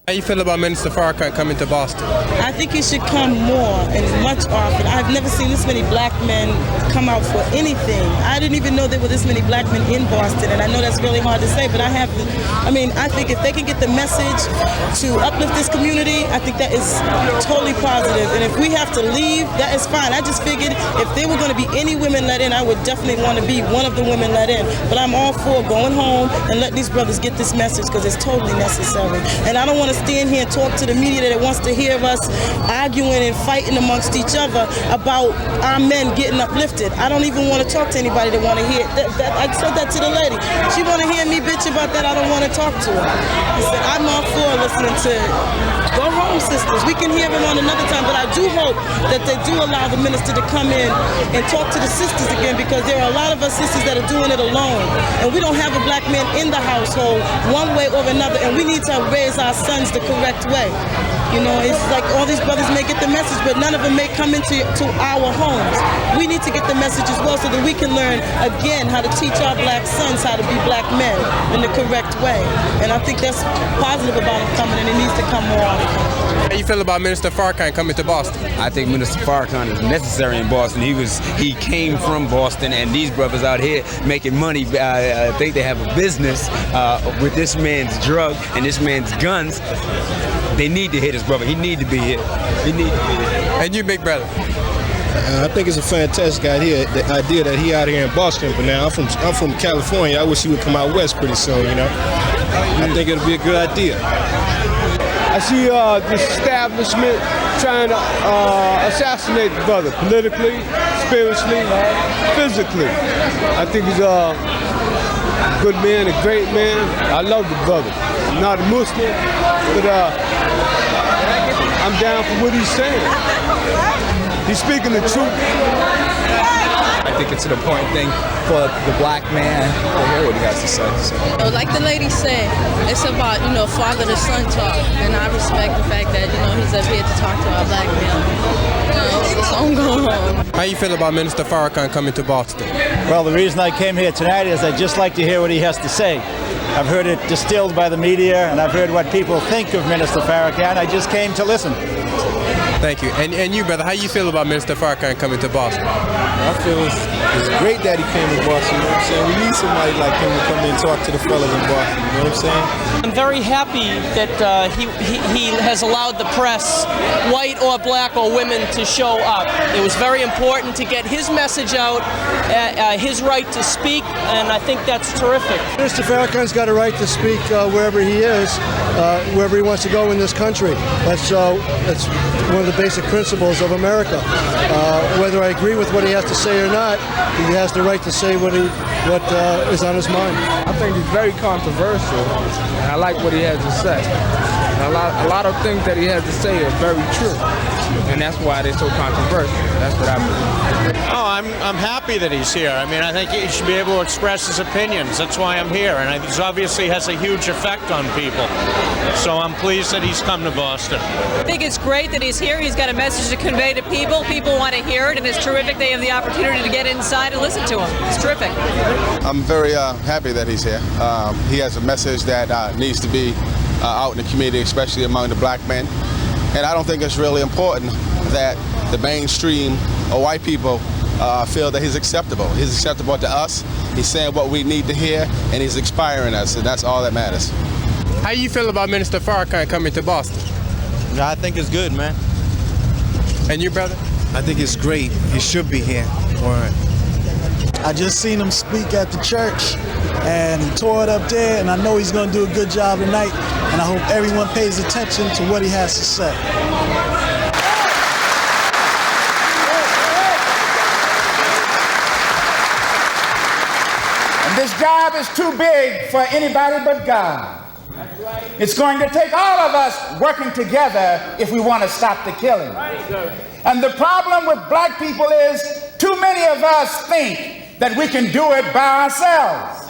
How you feel about Minister Farrakhan coming to Boston? I think he should come more and much often. I've never seen this many black men come out for anything. I didn't even know there were this many black men in Boston, and I know that's really hard to say, but I think if they can get the message to uplift this community, I think that is totally positive. And if we have to leave, that is fine. I just figured if there were going to be any women let in, I would definitely want to be one of the women let in. But I'm all for going home and letting these brothers get this message because it's totally necessary. And I don't want to stand here and talk to the media that wants to hear us arguing and fighting amongst each other about our men getting uplifted. I don't even want to talk to anybody that want to hear that. I said that to the lady. She want to hear me bitch about that. I don't want to talk to her. I said I'm all for listening to go home, sisters. We can hear them on another time, but I do hope that they do allow the minister to come in and talk to the sisters again, because there are a lot of us sisters that are doing it alone, and we don't have a black man in the household one way or another, and we need to raise our sons the correct way. You know, it's like all these brothers may get the message, but none of them may come into our homes. We need to get the message as well so that we can learn again how to teach our black sons how to be black men in the correct way. And I think that's positive about him coming, and it needs to come more often. How you feel about Minister Farrakhan coming to Boston? I think Minister Farrakhan is necessary in Boston. He came from Boston, and these brothers out here making money. I think they have a business with this man's drug and this man's guns. They need to hit his brother. He need to be here. He need to be here. And you, big brother? I think it's a fantastic idea. The idea that he out here in Boston, but now I'm from California. I wish he would come out west pretty soon. You know, I think it'll be a good idea. I see this establishment trying to assassinate the brother politically, spiritually, physically. I think he's a good man, a great man. I love the brother. I'm not a Muslim, but I'm down for what he's saying. He's speaking the truth. I think it's an important thing for the black man to hear what he has to say. So. Like the lady said, it's about, father to son talk. And I respect the fact that, he's up here to talk to our black men. So I'm going home. How you feel about Minister Farrakhan coming to Boston? Well, the reason I came here tonight is I'd just like to hear what he has to say. I've heard it distilled by the media, and I've heard what people think of Minister Farrakhan. I just came to listen. Thank you. And you, brother, how you feel about Minister Farrakhan coming to Boston? I feel it's great that he came to Boston, you know what I'm saying? We need somebody like him to come in and talk to the fellas in Boston, you know what I'm saying? I'm very happy that he has allowed the press, white or black or women, to show up. It was very important to get his message out, his right to speak, and I think that's terrific. Mr. Farrakhan's got a right to speak wherever he is, wherever he wants to go in this country. That's one of the basic principles of America. Whether I agree with what he has to say or not, he has the right to say what is on his mind. I think he's very controversial, and I like what he has to say. And a lot of things that he has to say are very true, and that's why they're so controversial. That's what I believe. Oh, I'm happy that he's here. I mean, I think he should be able to express his opinions. That's why I'm here, and it obviously has a huge effect on people. So I'm pleased that he's come to Boston. I think it's great that he's here. He's got a message to convey to people. People want to hear it, and it's terrific they have the opportunity to get inside and listen to him. It's terrific. I'm very happy that he's here. He has a message that needs to be out in the community, especially among the black men. And I don't think it's really important that the mainstream or white people feel that he's acceptable. He's acceptable to us. He's saying what we need to hear, and he's inspiring us, and that's all that matters. How you feel about Minister Farrakhan coming to Boston? I think it's good, man. And you, brother? I think it's great. He should be here. I just seen him speak at the church, and he tore it up there, and I know he's going to do a good job tonight, and I hope everyone pays attention to what he has to say. And this job is too big for anybody but God. It's going to take all of us working together if we want to stop the killing. And the problem with black people is too many of us think that we can do it by ourselves.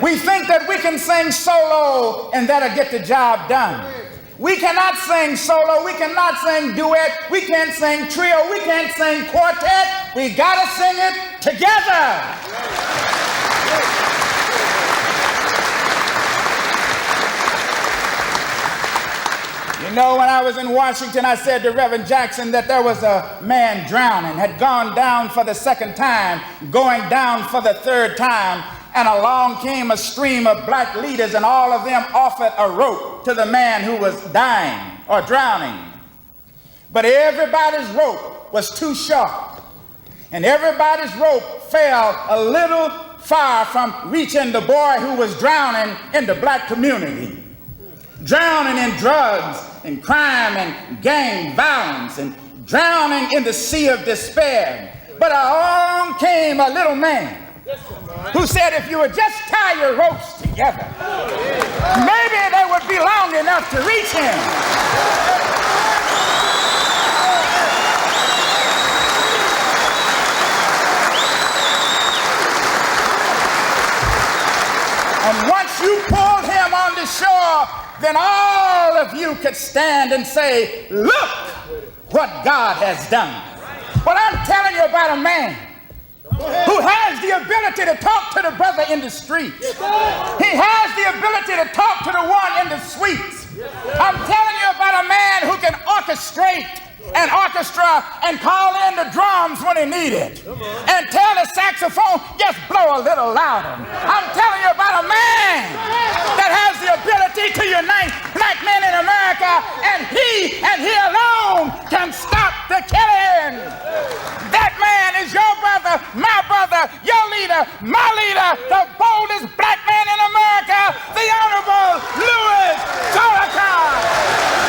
We think that we can sing solo and that'll get the job done. We cannot sing solo, we cannot sing duet, we can't sing trio, we can't sing quartet. We gotta sing it together. You know, when I was in Washington, I said to Reverend Jackson that there was a man drowning, had gone down for the second time, going down for the third time, and along came a stream of black leaders, and all of them offered a rope to the man who was dying or drowning. But everybody's rope was too short, and everybody's rope fell a little far from reaching the boy who was drowning in the black community, drowning in drugs and crime and gang violence, and drowning in the sea of despair. But along came a little man who said, if you would just tie your ropes together, maybe they would be long enough to reach him. And once you pulled him on the shore, then all of you could stand and say, look what God has done. But I'm telling you about a man who has the ability to talk to the brother in the street. He has the ability to talk to the one in the suites. I'm telling you about a man who can orchestrate an orchestra and call in the drums when he needed, and tell the saxophone, just blow a little louder. I'm telling you about a man that has the ability to unite black men in America, and he alone can stop the killing. That man is your brother, your leader, my leader, the boldest black man in America, the Honorable Louis Farrakhan.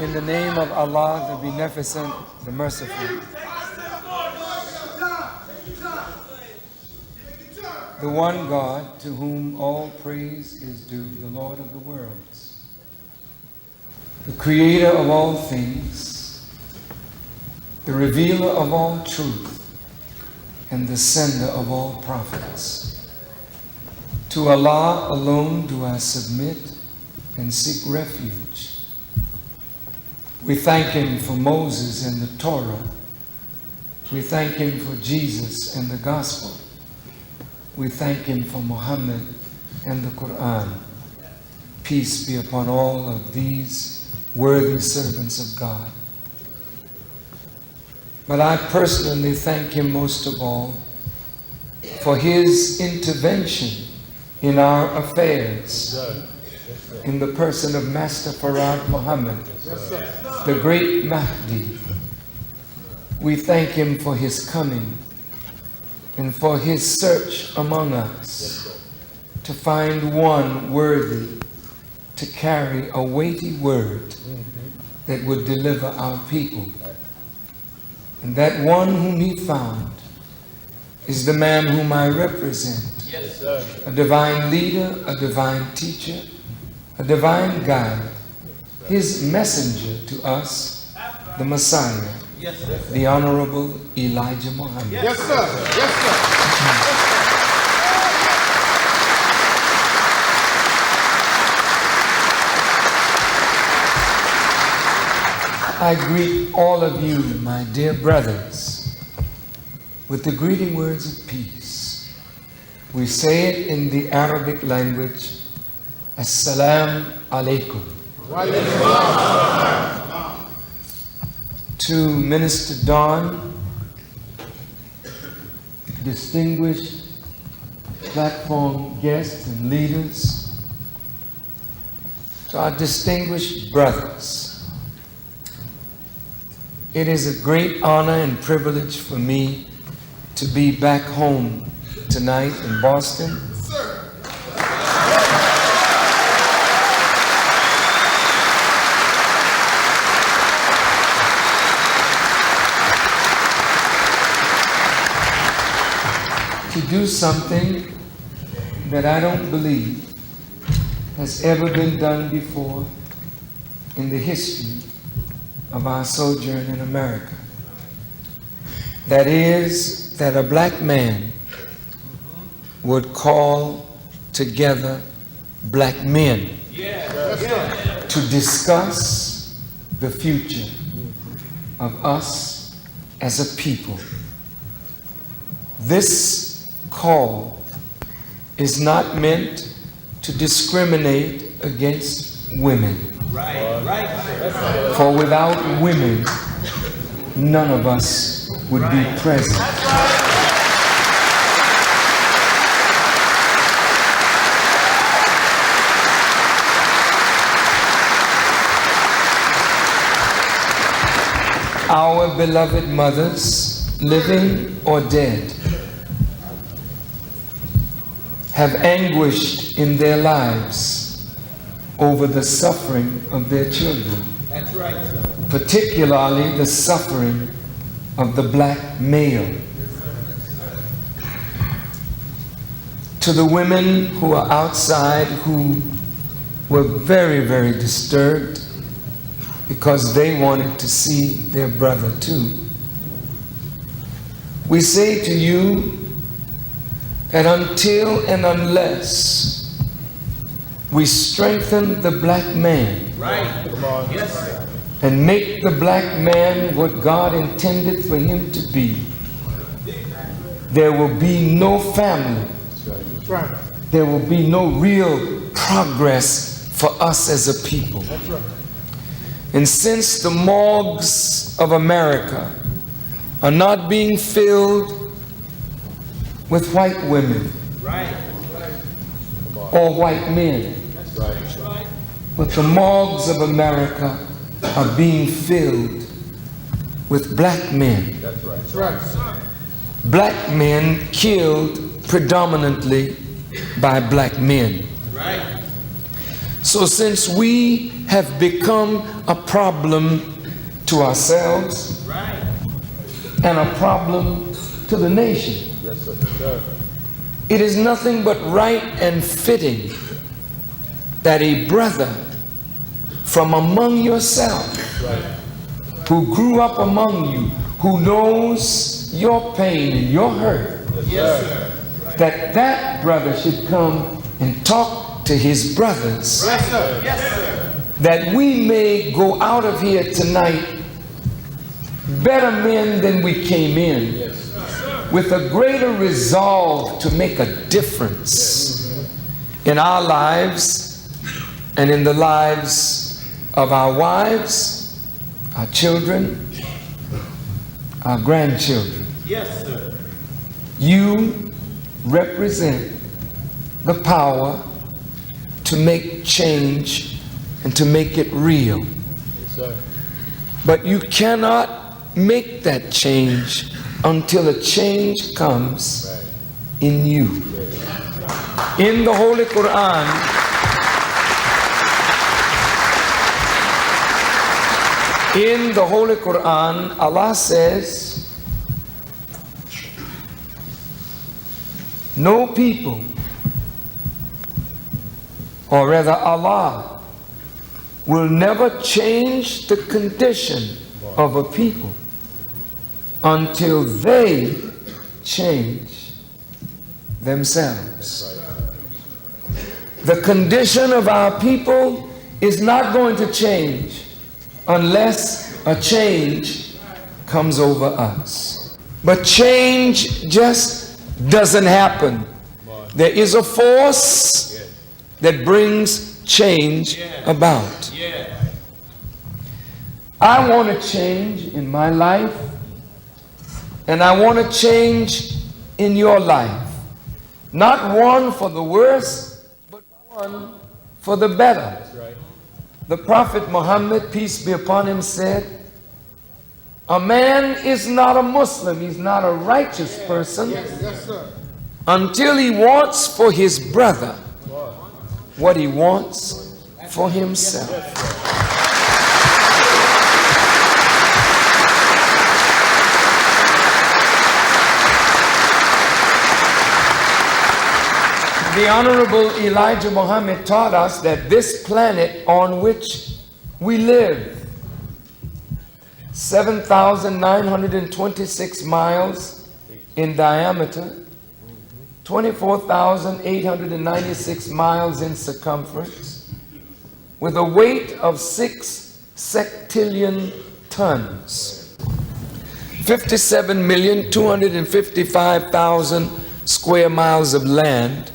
In the name of Allah, the Beneficent, the Merciful. The one God to whom all praise is due, the Lord of the worlds, the Creator of all things, the Revealer of all truth, and the Sender of all prophets. To Allah alone do I submit and seek refuge. We thank Him for Moses and the Torah. We thank Him for Jesus and the Gospel. We thank Him for Muhammad and the Quran. Peace be upon all of these worthy servants of God. But I personally thank Him most of all for His intervention in our affairs, in the person of Master Farad Muhammad, the great Mahdi. We thank Him for His coming and for His search among us. to find one worthy to carry a weighty word that would deliver our people. And that one whom he found is the man whom I represent. Yes, sir. A divine leader, a divine teacher, a divine guide, his messenger to us, the Messiah, the Honorable Elijah Muhammad. Yes, sir. Yes, sir. I greet all of you, my dear brothers, with the greeting words of peace. We say it in the Arabic language, Assalamu alaikum. To Minister Dawn, distinguished platform guests and leaders, to our distinguished brothers, it is a great honor and privilege for me to be back home tonight in Boston. To do something that I don't believe has ever been done before in the history of our sojourn in America. That is, that a black man would call together black men to discuss the future of us as a people. This call is not meant to discriminate against women. For without women, none of us would be present. Our beloved mothers, living or dead, have anguished in their lives over the suffering of their children. That's right, sir. Particularly the suffering of the black male. To the women who are outside who were very, very disturbed because they wanted to see their brother too, we say to you that until and unless we strengthen the black man, Yes, sir. and make the black man what God intended for him to be, there will be no family. There will be no real progress for us as a people. And since the morgues of America are not being filled with white women or white men, but the morgues of America are being filled with black men. That's right. Black men killed predominantly by black men. Right. So since we have become a problem to ourselves and a problem to the nation, it is nothing but right and fitting that a brother from among yourself, who grew up among you, who knows your pain and your hurt, that brother should come and talk to his brothers, that we may go out of here tonight better men than we came in, with a greater resolve to make a difference in our lives and in the lives of our wives, our children, our grandchildren. Yes, sir. You represent the power to make change and to make it real. Yes, sir. But you cannot make that change until a change comes in you. In the Holy Quran, Allah says, no people, or rather Allah, will never change the condition of a people until they change themselves. The condition of our people is not going to change unless a change comes over us. But change just doesn't happen. There is a force that brings change about. I want to change in my life, and I want to change in your life. Not one for the worse, but one for the better. The Prophet Muhammad, peace be upon him, said, a man is not a Muslim, he's not a righteous person until he wants for his brother what he wants for himself. The Honorable Elijah Muhammad taught us that this planet on which we live, 7,926 miles in diameter, 24,896 miles in circumference, with a weight of 6 sextillion tons, 57,255,000 square miles of land,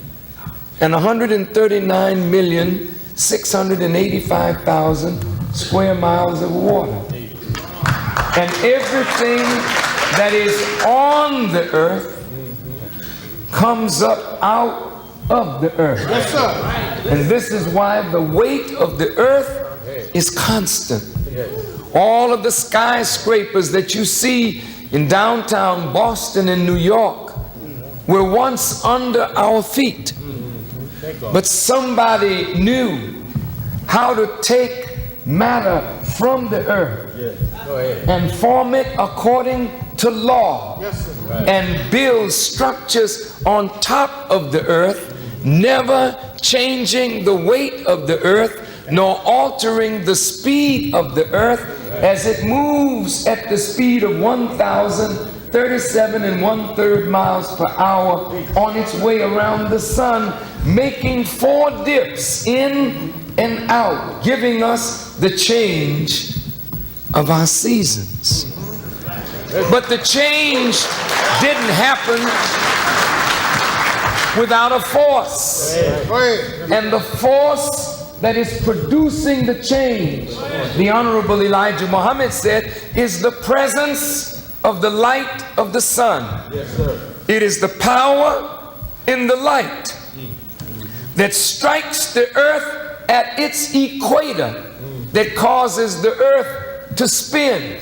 and 139,685,000 square miles of water. And everything that is on the earth comes up out of the earth. Yes, sir. And this is why the weight of the earth is constant. All of the skyscrapers that you see in downtown Boston and New York were once under our feet. But somebody knew how to take matter from the earth and form it according to law and build structures on top of the earth, never changing the weight of the earth nor altering the speed of the earth as it moves at the speed of 1,037 1/3 miles per hour on its way around the sun, making 4 dips in and out, giving us the change of our seasons. But the change didn't happen without a force. And the force that is producing the change, the Honorable Elijah Muhammad said, is the presence of the light of the sun. It is the power in the light that strikes the earth at its equator that causes the earth to spin.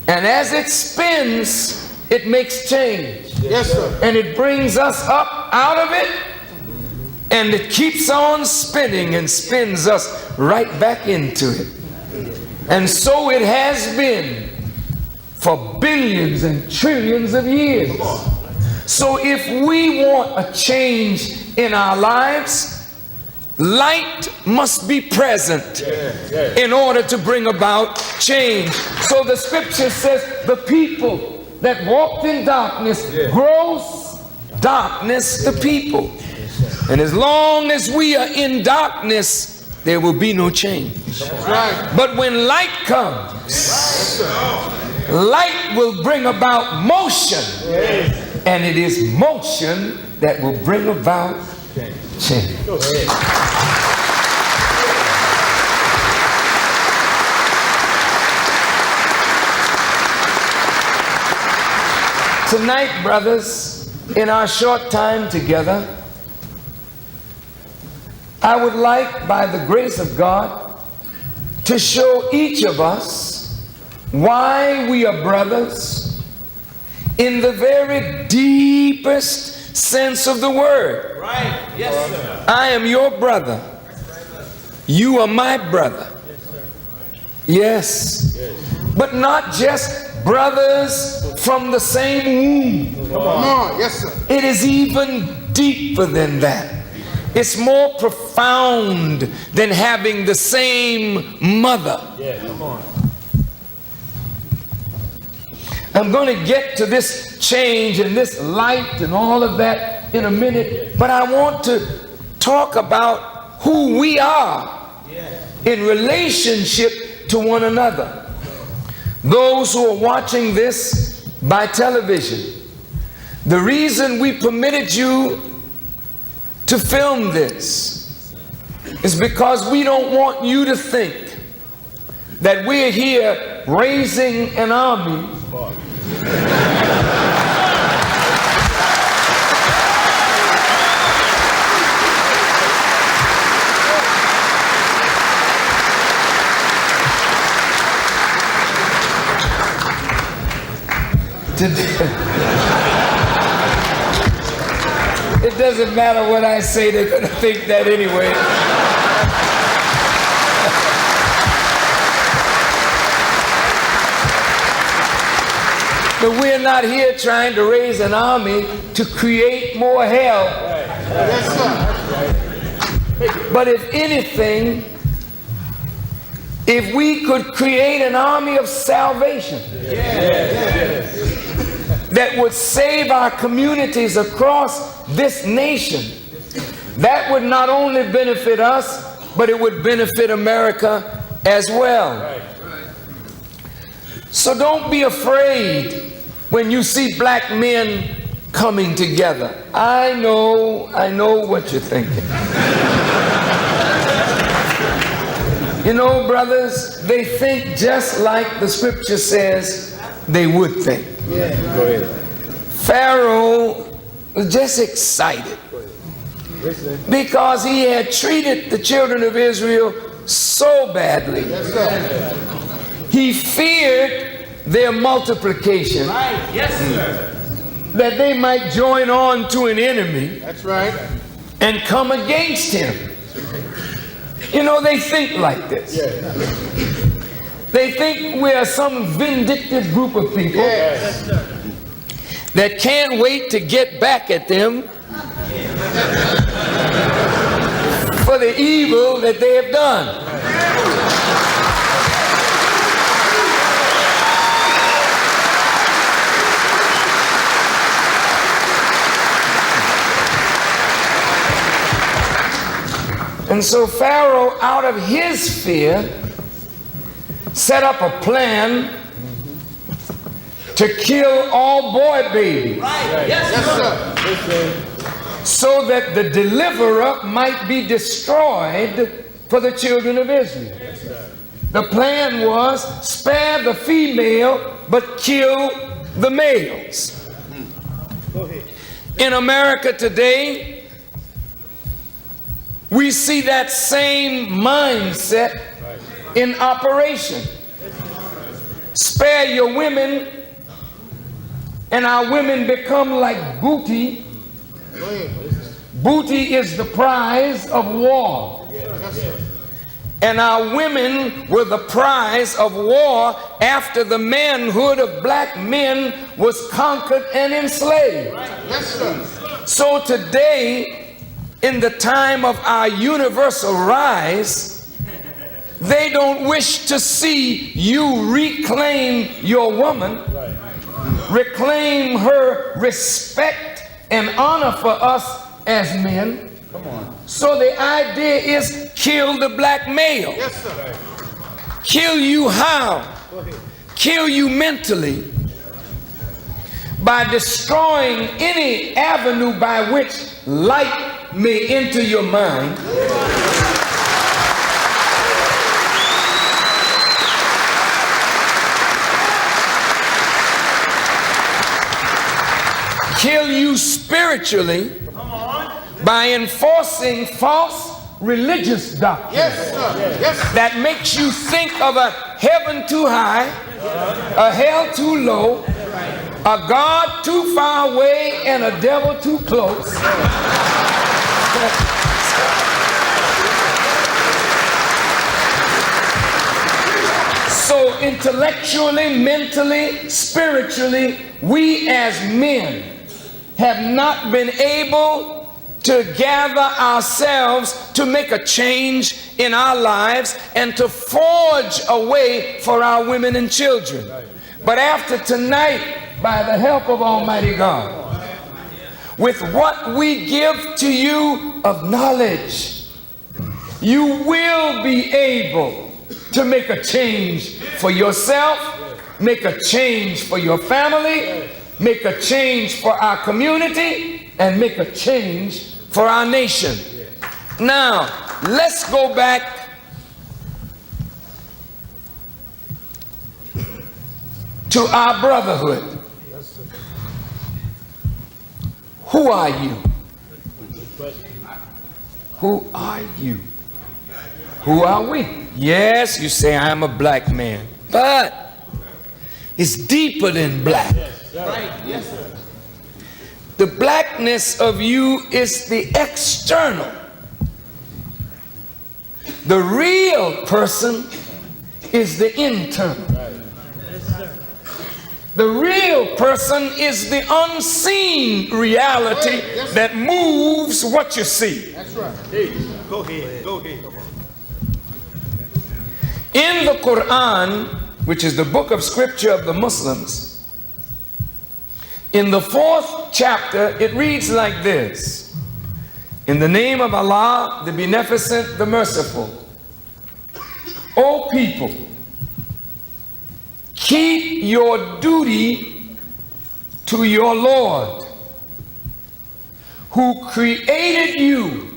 And as it spins, it makes change. Yes, sir. And it brings us up out of it, and it keeps on spinning and spins us right back into it. And so it has been for billions and trillions of years. So if we want a change in our lives, light must be present in order to bring about change. So the scripture says the people that walked in darkness, gross darkness the people. And as long as we are in darkness, there will be no change. But when light comes, light will bring about motion. And it is motion that will bring about change. Tonight, brothers, in our short time together, I would like, by the grace of God, to show each of us why we are brothers in the very deepest sense of the word. Right. Yes, sir. I am your brother. You are my brother. Yes. But not just brothers from the same womb. Come on. Yes, sir. It is even deeper than that. It's more profound than having the same mother. Yeah, come on. I'm going to get to this change and this light and all of that in a minute, but I want to talk about who we are in relationship to one another. Those who are watching this by television, the reason we permitted you to film this is because we don't want you to think that we're here raising an army It doesn't matter what I say, they're going to think that anyway. But we're not here trying to raise an army to create more hell. Yes, sir. But if anything, if we could create an army of salvation that would save our communities across this nation, that would not only benefit us, but it would benefit America as well. So don't be afraid when you see black men coming together. I know what you're thinking. You know, brothers, they think just like the scripture says they would think. Yeah. Go ahead. Pharaoh was just excited because he had treated the children of Israel so badly. Yes, sir. He feared their multiplication. Right. Yes, sir. That they might join on to an enemy. That's right. And come against him. You know, they think like this. Yeah. They think we are some vindictive group of people that can't wait to get back at them for the evil that they have done. And so Pharaoh, out of his fear, set up a plan to kill all boy babies. Right. Yes, sir. So that the deliverer might be destroyed for the children of Israel. The plan was spare the female but kill the males. In America today, we see that same mindset in operation. Spare your women, and our women become like booty. Booty is the prize of war. And our women were the prize of war after the manhood of black men was conquered and enslaved. So today, in the time of our universal rise, they don't wish to see you reclaim your woman, reclaim her respect and honor for us as men. Come on. So the idea is kill the black male. Yes, sir. Kill you how? Kill you mentally by destroying any avenue by which light may enter your mind. Kill you spiritually by enforcing false religious doctrine. Yes, sir. Yes, sir. That makes you think of a heaven too high, a hell too low, A God too far away and a devil too close. So intellectually, mentally, spiritually, we as men have not been able to gather ourselves to make a change in our lives and to forge a way for our women and children. But after tonight, by the help of Almighty God, with what we give to you of knowledge, you will be able to make a change for yourself, make a change for your family, make a change for our community, and make a change for our nation. Now, let's go back to our brotherhood. Who are you? Who are you? Who are we? Yes, you say I'm a black man, but it's deeper than black. The blackness of you is the external. The real person is the internal. The real person is the unseen reality that moves what you see. That's right. Go ahead. Go ahead. In the Quran, which is the book of scripture of the Muslims, in the 4th chapter, it reads like this: in the name of Allah, the Beneficent, the Merciful. O people, keep your duty to your Lord, who created you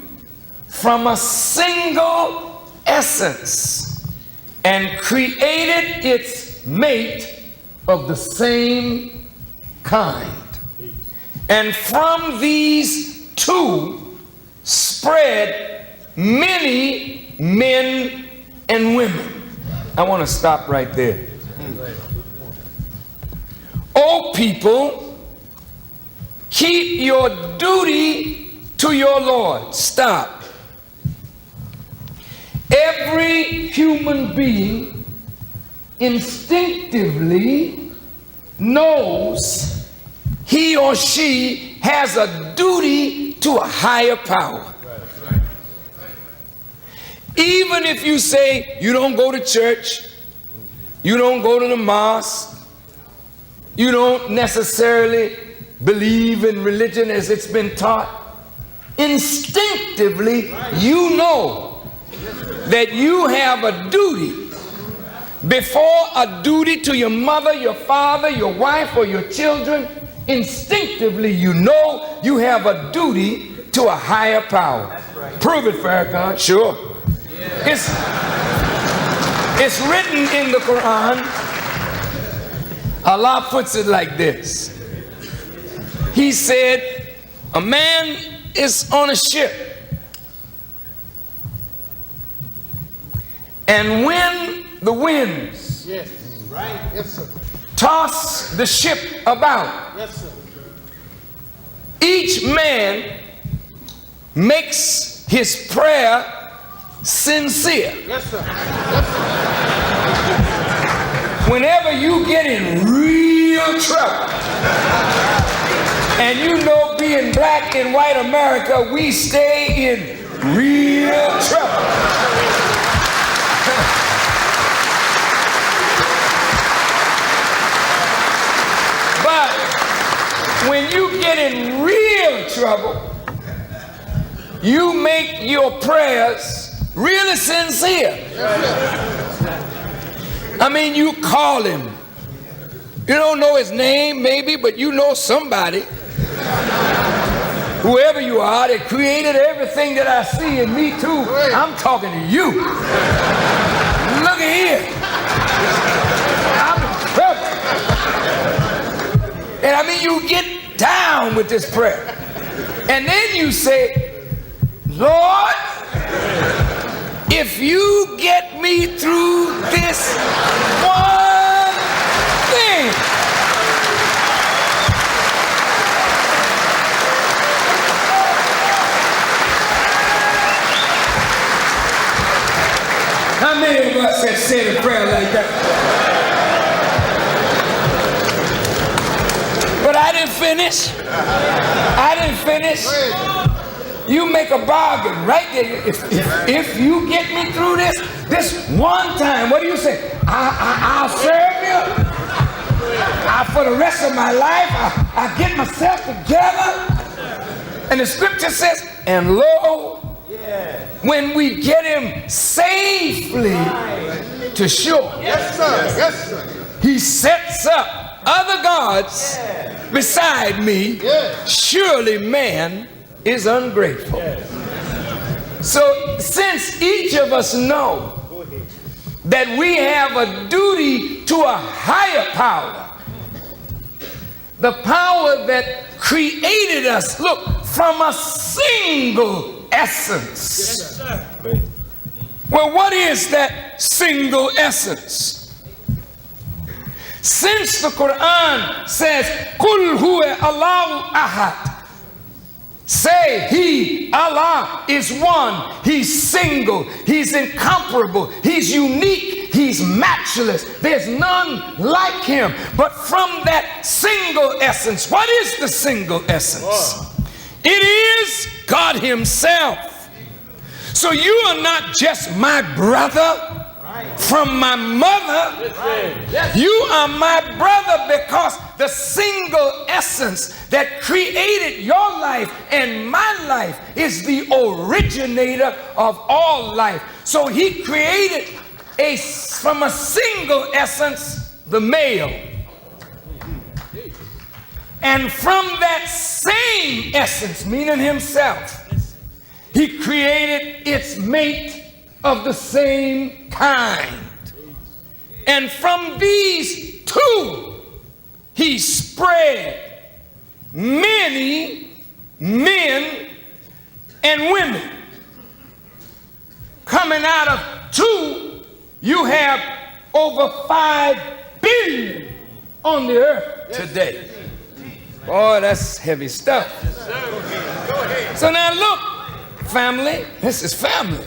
from a single essence and created its mate of the same kind. And from these two spread many men and women. I want to stop right there. O people, keep your duty to your Lord. Stop. Every human being instinctively knows he or she has a duty to a higher power. Even if you say you don't go to church, you don't go to the mosque, you don't necessarily believe in religion as it's been taught, instinctively you know that you have a duty. Before a duty to your mother, your father, your wife, or your children, instinctively you know you have a duty to a higher power. Right. Prove it, Farrakhan. Sure. Yeah. It's written in the Quran. Allah puts it like this. He said, a man is on a ship, and when the winds toss the ship about, each man makes his prayer sincere. Whenever you get in real trouble, and you know being black in white America, we stay in real trouble. But when you get in real trouble, you make your prayers really sincere. I mean, you call him. You don't know his name, maybe, but you know somebody. Whoever you are that created everything that I see in me too, I'm talking to you. Look at here. I'm in trouble. And I mean, you get down with this prayer. And then you say, Lord, if you get me through this one thing, of us have said a prayer like that. But I didn't finish. You make a bargain right there. If you get me through this one time, what do you say? I'll serve you. For the rest of my life, I get myself together. And the scripture says, and lo, when we get him safely to shore, he sets up other gods beside me. Surely man is ungrateful. So since each of us know that we have a duty to a higher power, the power that created us, look, from a single essence. Well, what is that single essence? Since the Quran says, Kul huwa Allahu ahad, say he, Allah, is one. He's single. He's incomparable. He's unique. He's matchless. There's none like him. But from that single essence, what is the single essence? It is God himself. So you are not just my brother from my mother. You are my brother because the single essence that created your life and my life is the originator of all life. So he created from a single essence the male. And from that same essence, meaning himself, he created its mate of the same kind. And from these two, he spread many men and women. Coming out of two, you have over 5 billion on the earth today. Boy, that's heavy stuff. So now look, family, this is family.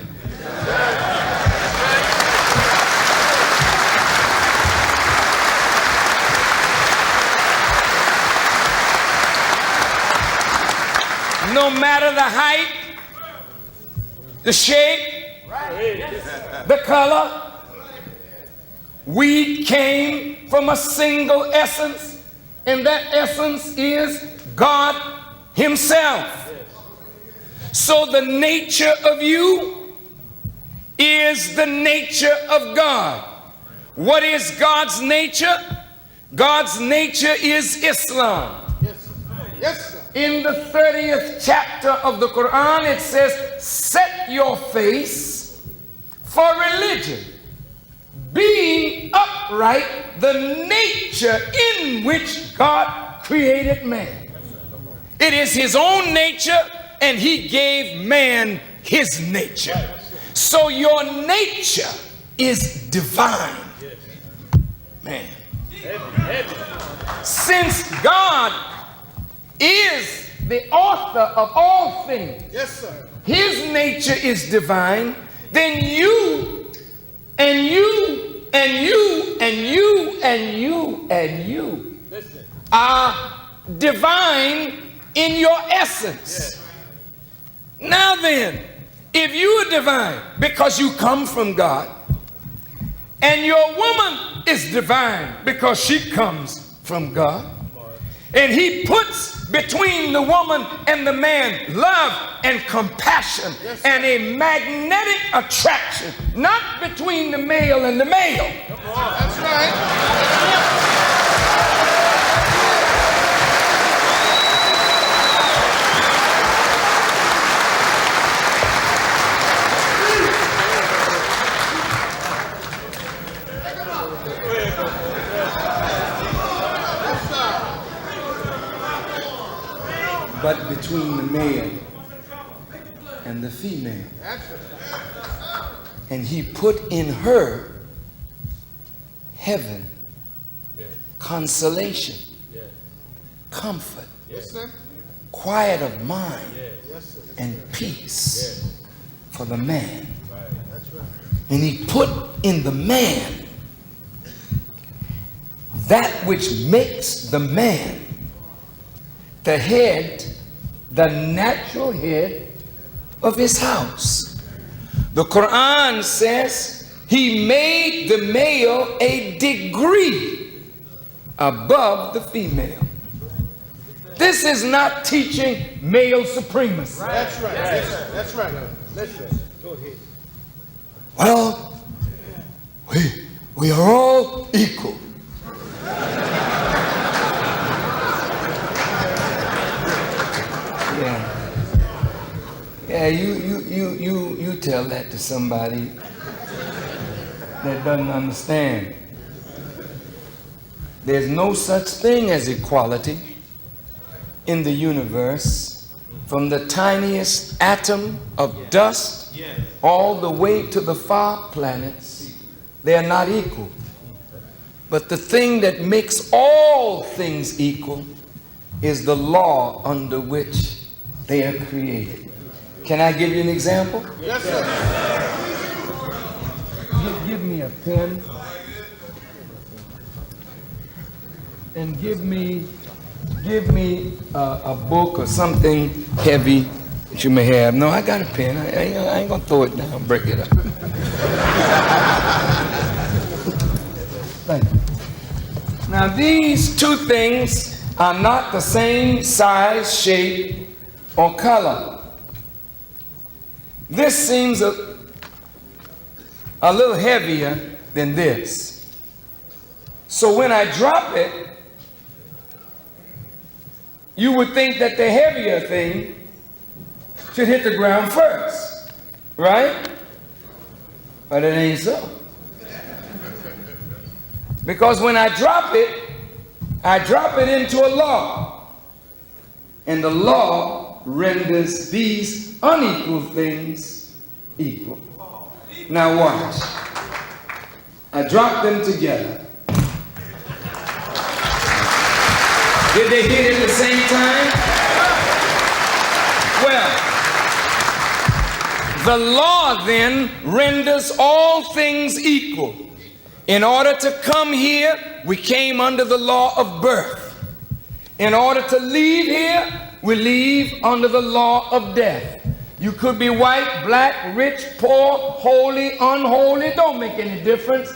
No matter the height, the shape, the color, we came from a single essence, and that essence is God himself. So the nature of you is the nature of God. What is God's nature? God's nature is Islam. Yes, sir. In the 30th chapter of the Quran, it says, set your face for religion, being upright, the nature in which God created man. It is his own nature, and he gave man his nature. So your nature is divine. Man. Since God is the author of all things, yes, sir, his nature is divine, then you and you and you and you and you and you are divine in your essence. Now then, if you are divine because you come from God, and your woman is divine because she comes from God, and he puts between the woman and the man love and compassion and a magnetic attraction, not between the male and the male. That's right. But between the male and the female. And he put in her heaven, consolation, comfort, quiet of mind, and peace for the man. That's right. And he put in the man that which makes the man the head, the natural head of his house. The Quran says he made the male a degree above the female. This is not teaching male supremacy. That's right. That's right. Listen. Go ahead. Well, we are all equal. Yeah, you tell that to somebody that doesn't understand. There's no such thing as equality in the universe, from the tiniest atom of dust all the way to the far planets. They are not equal. But the thing that makes all things equal is the law under which they are created. Can I give you an example? Yes, sir. Give me a pen. And give me a book or something heavy that you may have. No, I got a pen. I ain't gonna throw it down, break it up. Thank you. Now these two things are not the same size, shape, or color. This seems a little heavier than this. So when I drop it, you would think that the heavier thing should hit the ground first, right? But it ain't so. Because when I drop it into a law. And the law renders these unequal things equal. Now watch. I drop them together. Did they hit at the same time? Well, the law then renders all things equal. In order to come here, we came under the law of birth. In order to leave here, we leave under the law of death. You could be white, black, rich, poor, holy, unholy, don't make any difference.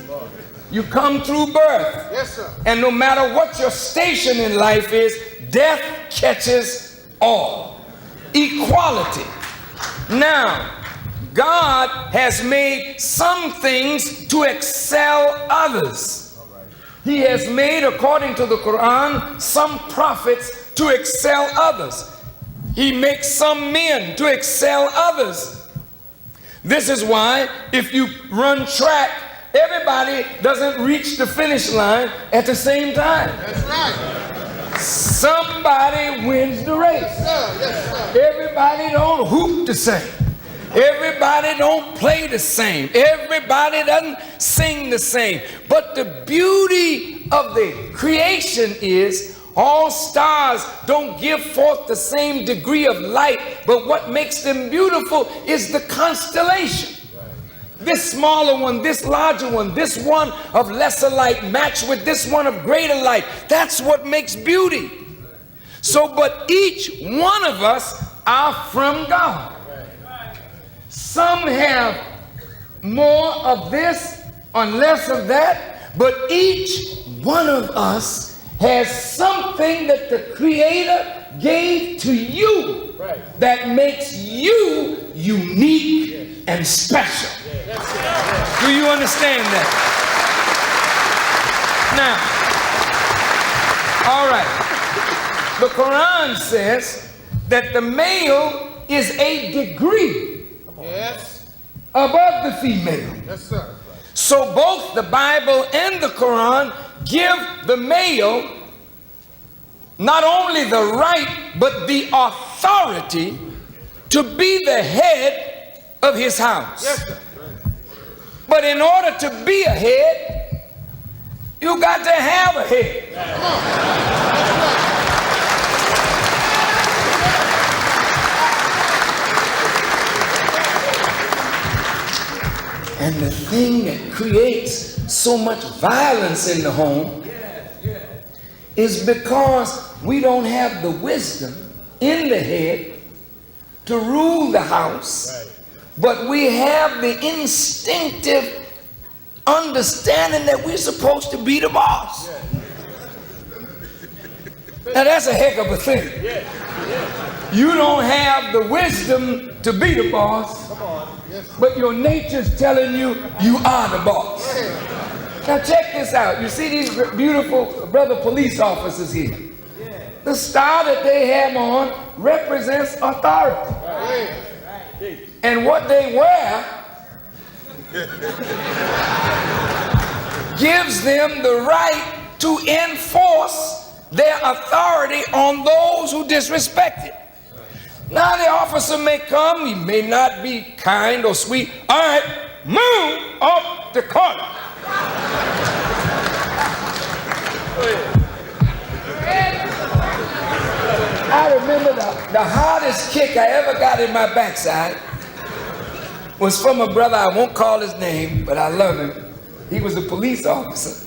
You come through birth. Yes, sir. And no matter what your station in life is, death catches all. Equality. Now, God has made some things to excel others. He has made, according to the Quran, some prophets to excel others. He makes some men to excel others. This is why if you run track, everybody doesn't reach the finish line at the same time. That's right. Somebody wins the race. Yes, sir. Everybody don't hoop the same. Everybody don't play the same. Everybody doesn't sing the same. But the beauty of the creation is all stars don't give forth the same degree of light, but what makes them beautiful is the constellation. This smaller one, this larger one, this one of lesser light matched with this one of greater light. That's what makes beauty. So, but each one of us are from God. Some have more of this or less of that, but each one of us has something that the Creator gave to you that makes you unique and special. Do you understand that? Now, all right. The Quran says that the male is a degree above the female. Yes, sir. So both the Bible and the Quran give the male not only the right, but the authority to be the head of his house. Yes, sir. But in order to be a head, you got to have a head. Come on. That's right. And the thing that creates so much violence in the home is because we don't have the wisdom in the head to rule the house, but we have the instinctive understanding that we're supposed to be the boss. Now that's a heck of a thing. You don't have the wisdom to be the boss, but your nature's telling you you are the boss. Now check this out. You see these beautiful brother police officers here? The style that they have on represents authority. And what they wear gives them the right to enforce their authority on those who disrespect it. Now the officer may come, he may not be kind or sweet. All right, move up the corner. I remember the hardest kick I ever got in my backside was from a brother, I won't call his name, but I love him. He was a police officer.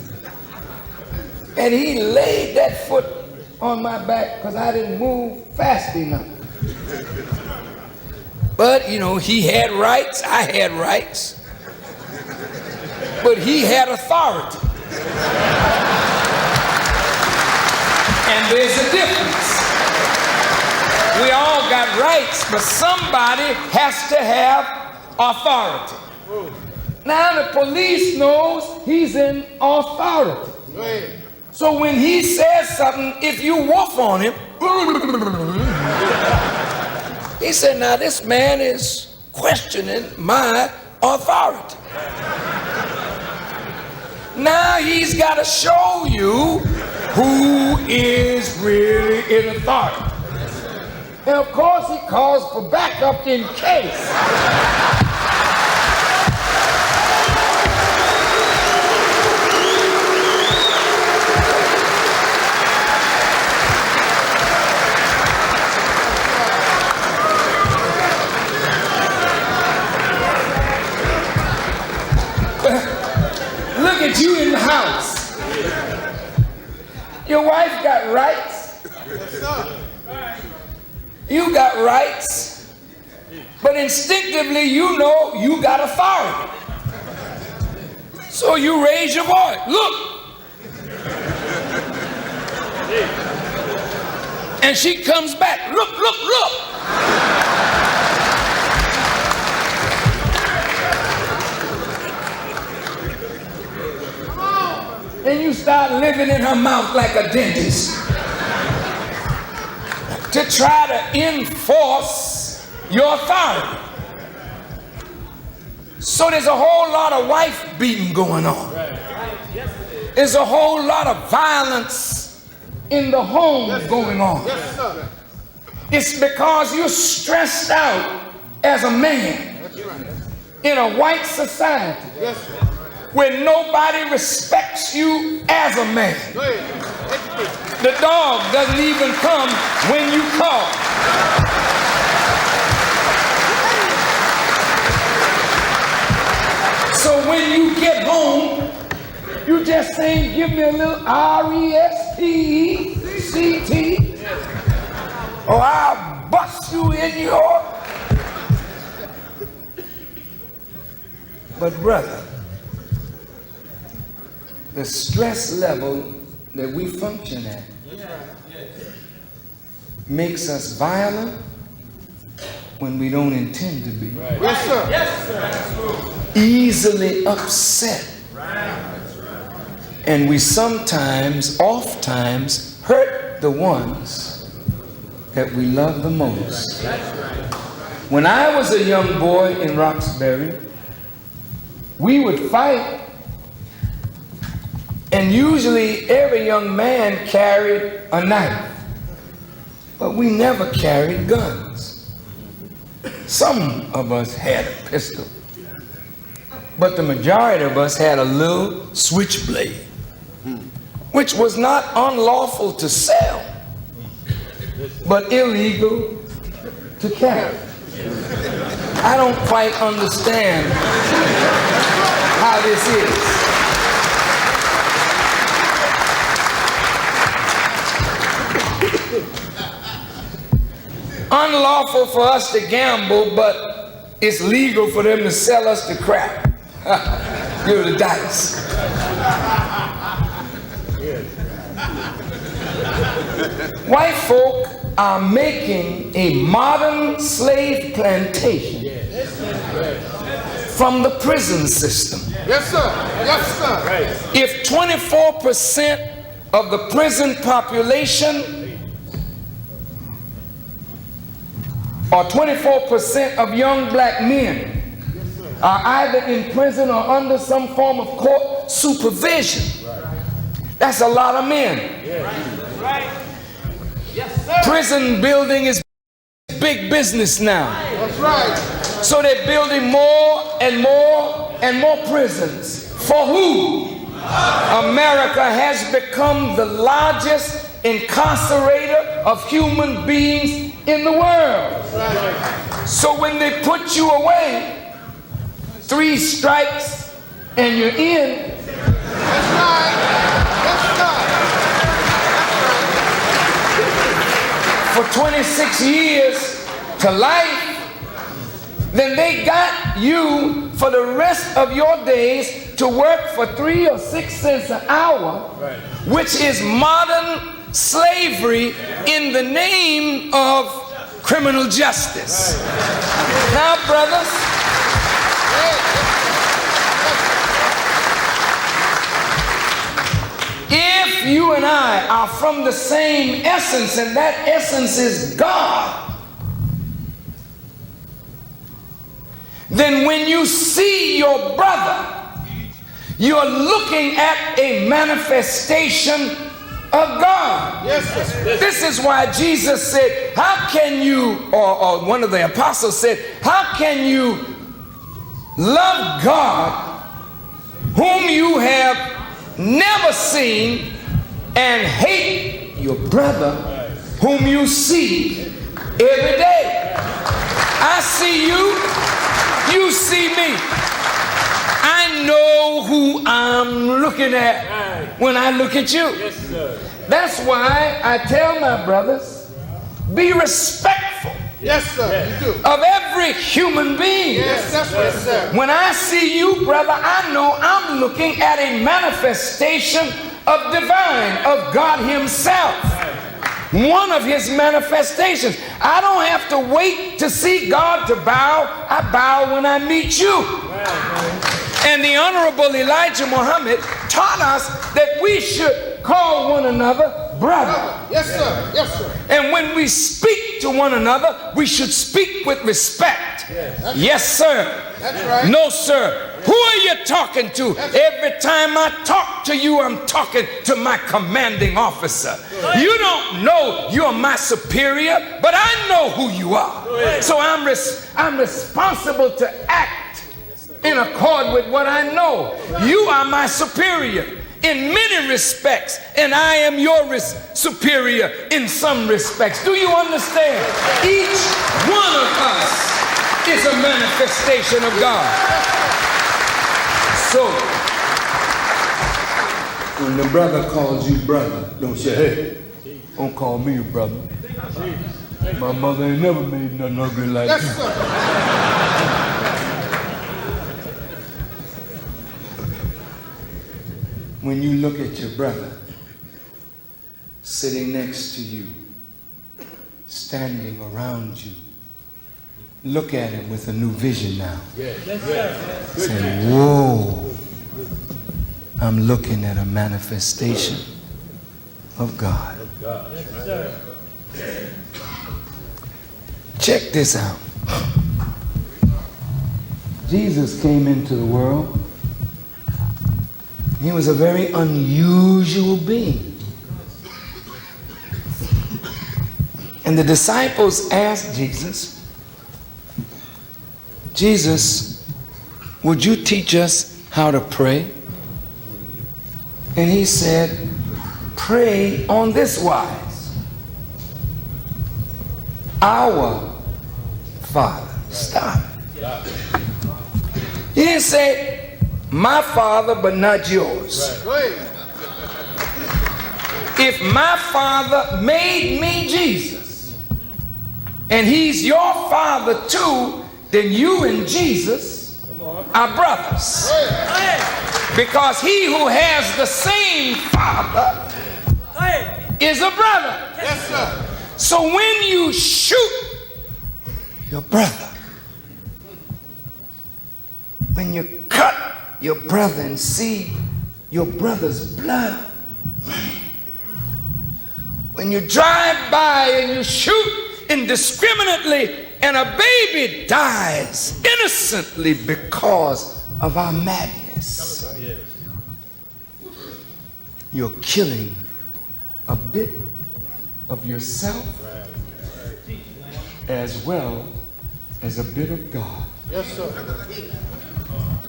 And he laid that foot on my back because I didn't move fast enough. But, you know, he had rights, I had rights. But he had authority. And there's a difference. We all got rights, but somebody has to have authority. Now the police knows he's in authority. So when he says something, if you woof on him, he said, now this man is questioning my authority. Now he's got to show you who is really in authority. And of course he calls for backup in case. Look at you in the house. Your wife got rights. Yes, sir. You got rights. But instinctively you know you got authority. So you raise your voice. Look. And she comes back. Look, look, look. And you start living in her mouth like a dentist to try to enforce your authority. So there's a whole lot of wife beating going on. There's a whole lot of violence in the home going on. It's because you're stressed out as a man in a white society where nobody respects you as a man. The dog doesn't even come when you call. So when you get home, you just saying, give me a little R-E-S-P-E-C-T, or I'll bust you in your... But brother, the stress level that we function at makes us violent when we don't intend to be. Yes, sir. Yes, sir. Easily upset. And we sometimes, oftentimes, hurt the ones that we love the most. When I was a young boy in Roxbury, we would fight. And usually every young man carried a knife, but we never carried guns. Some of us had a pistol, but the majority of us had a little switchblade, which was not unlawful to sell, but illegal to carry. I don't quite understand how this is. Unlawful for us to gamble, but it's legal for them to sell us the crap. Give the dice. White folk are making a modern slave plantation from the prison system. Yes, sir. Yes, sir. If 24% of the prison population or 24% of young black men are either in prison or under some form of court supervision, that's a lot of men. Prison building is big business now. That's right. So they're building more and more and more prisons. For who? America has become the largest incarcerator of human beings in the world. So when they put you away, 3 strikes and you're in. That's right. That's right. For 26 years to life, then they got you for the rest of your days to work for 3 or 6 cents an hour, which is modern slavery in the name of criminal justice. Now, brothers, if you and I are from the same essence, and that essence is God, then when you see your brother, you're looking at a manifestation of God. Yes, sir. This is why Jesus said, how can you, or one of the apostles said, how can you love God whom you have never seen and hate your brother whom you see every day? I see you, you see me. I know who I'm looking at when I look at you. Yes, sir. That's why I tell my brothers, be respectful. Yes, sir. You do. Of every human being. Yes, that's right, sir. When I see you, brother, I know I'm looking at a manifestation of divine, of God himself. One of his manifestations. I don't have to wait to see God to bow. I bow when I meet you. And the Honorable Elijah Muhammad taught us that we should call one another brother. Yes, sir. Yes, sir. And when we speak to one another, we should speak with respect. Yes, sir. That's right. No, sir. Who are you talking to? Every time I talk to you, I'm talking to my commanding officer. You don't know you're my superior, but I know who you are. So I'm responsible to act in accord with what I know. You are my superior in many respects, and I am your superior in some respects. Do you understand? Each one of us is a manifestation of God. So, when the brother calls you brother, don't say, hey, don't call me a brother. My mother ain't never made nothing ugly like Yes, you. sir. When you look at your brother sitting next to you, standing around you, look at him with a new vision now. Say, whoa, I'm looking at a manifestation of God. Check this out. Jesus came into the world. He was a very unusual being. And the disciples asked Jesus, Jesus, would you teach us how to pray? And he said, pray on this wise. Our Father. Stop. He didn't say, my father, but not yours. If my father made me Jesus, and he's your father too, then you and Jesus are brothers. Because he who has the same father is a brother. Yes, sir. So when you shoot your brother, when you cut your brother and see your brother's blood, when you drive by and you shoot indiscriminately and a baby dies innocently because of our madness, you're killing a bit of yourself as well as a bit of God. Yes, sir.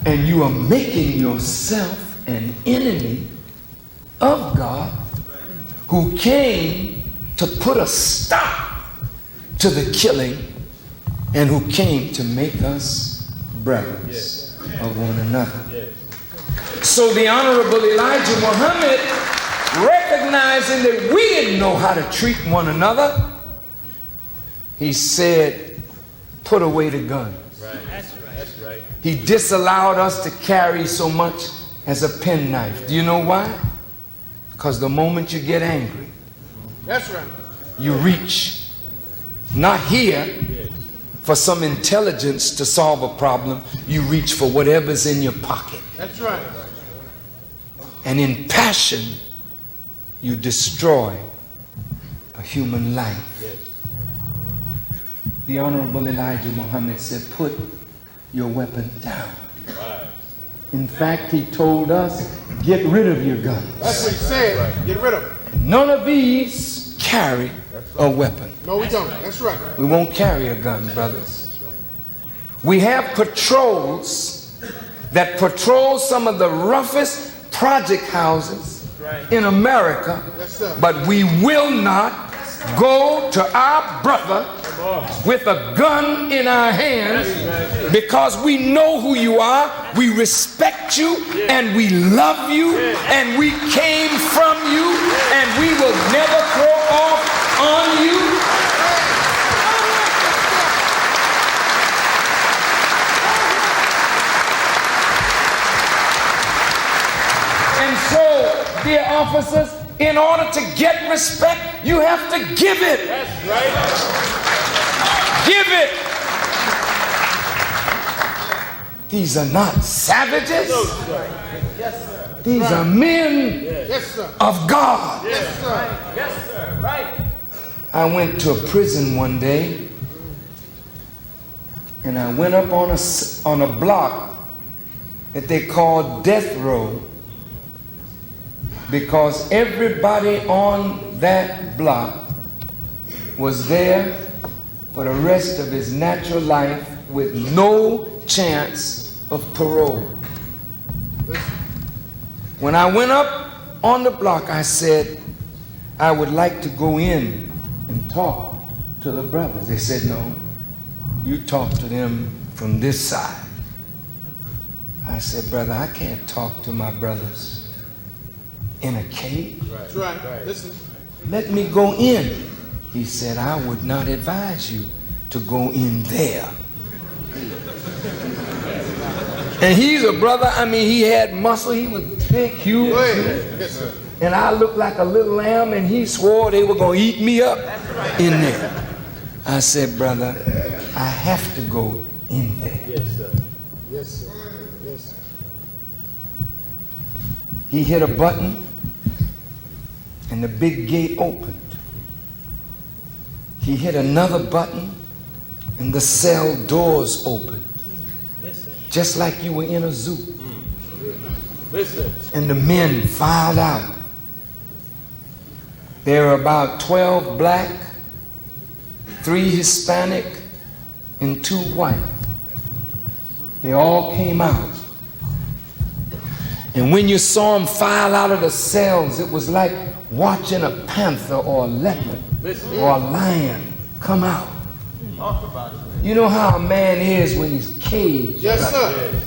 And you are making yourself an enemy of God, who came to put a stop to the killing and who came to make us brothers of one another. So the Honorable Elijah Muhammad, recognizing that we didn't know how to treat one another, he said, put away the gun. That's right. He disallowed us to carry so much as a penknife. Do you know why? Because the moment you get angry, That's right. you reach, not here for some intelligence to solve a problem, you reach for whatever's in your pocket. That's right. And in passion, you destroy a human life. The Honorable Elijah Muhammad said, put your weapon down. In fact, he told us, get rid of your guns. That's what he said. Get rid of them. None of these carry a weapon. No, we don't. That's right. We won't carry a gun, brothers. We have patrols that patrol some of the roughest project houses in America, but we will not go to our brother with a gun in our hands, because we know who you are, we respect you, and we love you, and we came from you, and we will never throw off on you. And so, dear officers, in order to get respect, you have to give it. That's right. Give it. These are not savages. Yes, sir. These are men of God. Yes, sir. Yes, sir. Right. I went to a prison one day, and I went up on a block that they called Death Row, because everybody on that block was there for the rest of his natural life with no chance of parole. When I went up on the block, I said, I would like to go in and talk to the brothers. They said, no, you talk to them from this side. I said, brother, I can't talk to my brothers in a cage. That's right. Listen. Let me go in. He said, I would not advise you to go in there. And he's a brother, I mean, he had muscle, he was big, huge. Yes, sir. And I looked like a little lamb, and he swore they were going to eat me up in there. I said, brother, I have to go in there. Yes, sir. Yes, sir. Yes, sir. He hit a button, and the big gate opened. He hit another button, and the cell doors opened. Just like you were in a zoo. Listen. And the men filed out. There were about 12 black, 3 Hispanic, and 2 white. They all came out. And when you saw them file out of the cells, it was like watching a panther or a leopard or a lion come out. Talk about it. You know how a man is when he's caged. Yes, sir.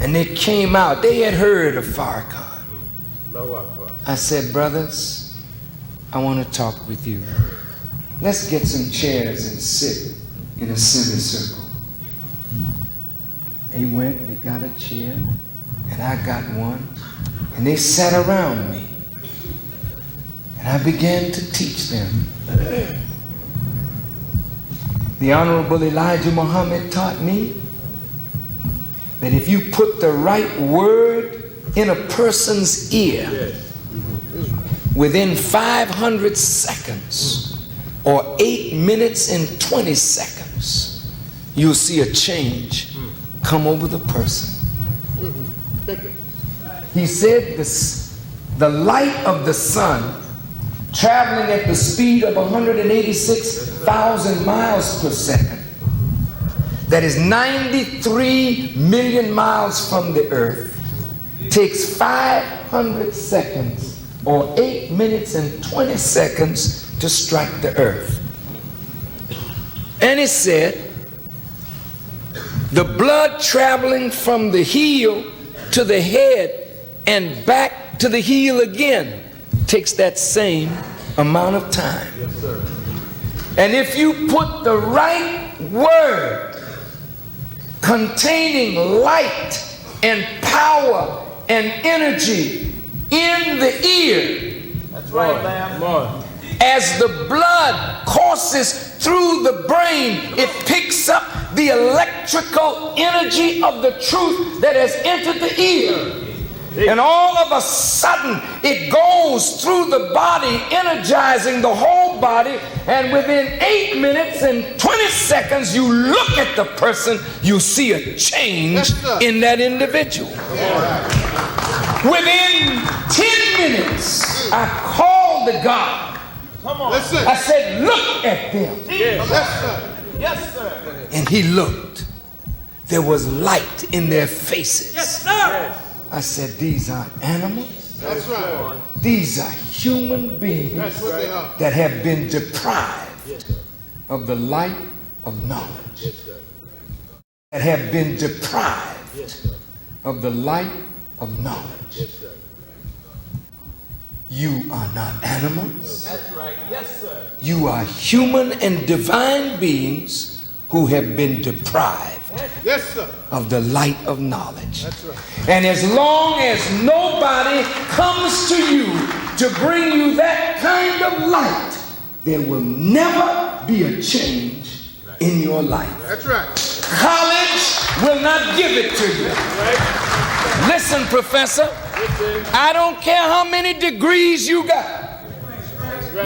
and they came out. They had heard of Farrakhan. I said, brothers, I want to talk with you. Let's get some chairs and sit in a semicircle. They went, they got a chair, and I got one, and they sat around me. And I began to teach them. The Honorable Elijah Muhammad taught me that if you put the right word in a person's ear, within 500 seconds or 8 minutes and 20 seconds, you'll see a change come over the person. He said the light of the sun traveling at the speed of 186,000 miles per second, that is 93 million miles from the earth, takes 500 seconds or 8 minutes and 20 seconds to strike the earth. And it said the blood traveling from the heel to the head and back to the heel again takes that same amount of time. Yes, sir. And if you put the right word containing light and power and energy in the ear, that's right, ma'am. as the blood courses through the brain, it picks up the electrical energy of the truth that has entered the ear. And all of a sudden, it goes through the body, energizing the whole body. And within 8 minutes and 20 seconds, you look at the person, you see a change in that individual. Within 10 minutes, I called the God. Come on. I said, look at them. Yes, sir. Yes, sir. And he looked. There was light in their faces. Yes, sir. I said, these aren't animals. That's right. These are human beings that have been deprived of the light of knowledge. That have been deprived of the light of knowledge. You are not animals. That's right. Yes, sir. You are human and divine beings who have been deprived of the light of knowledge. That's right. And as long as nobody comes to you to bring you that kind of light, there will never be a change in your life. That's right. College will not give it to you. Listen, professor, I don't care how many degrees you got.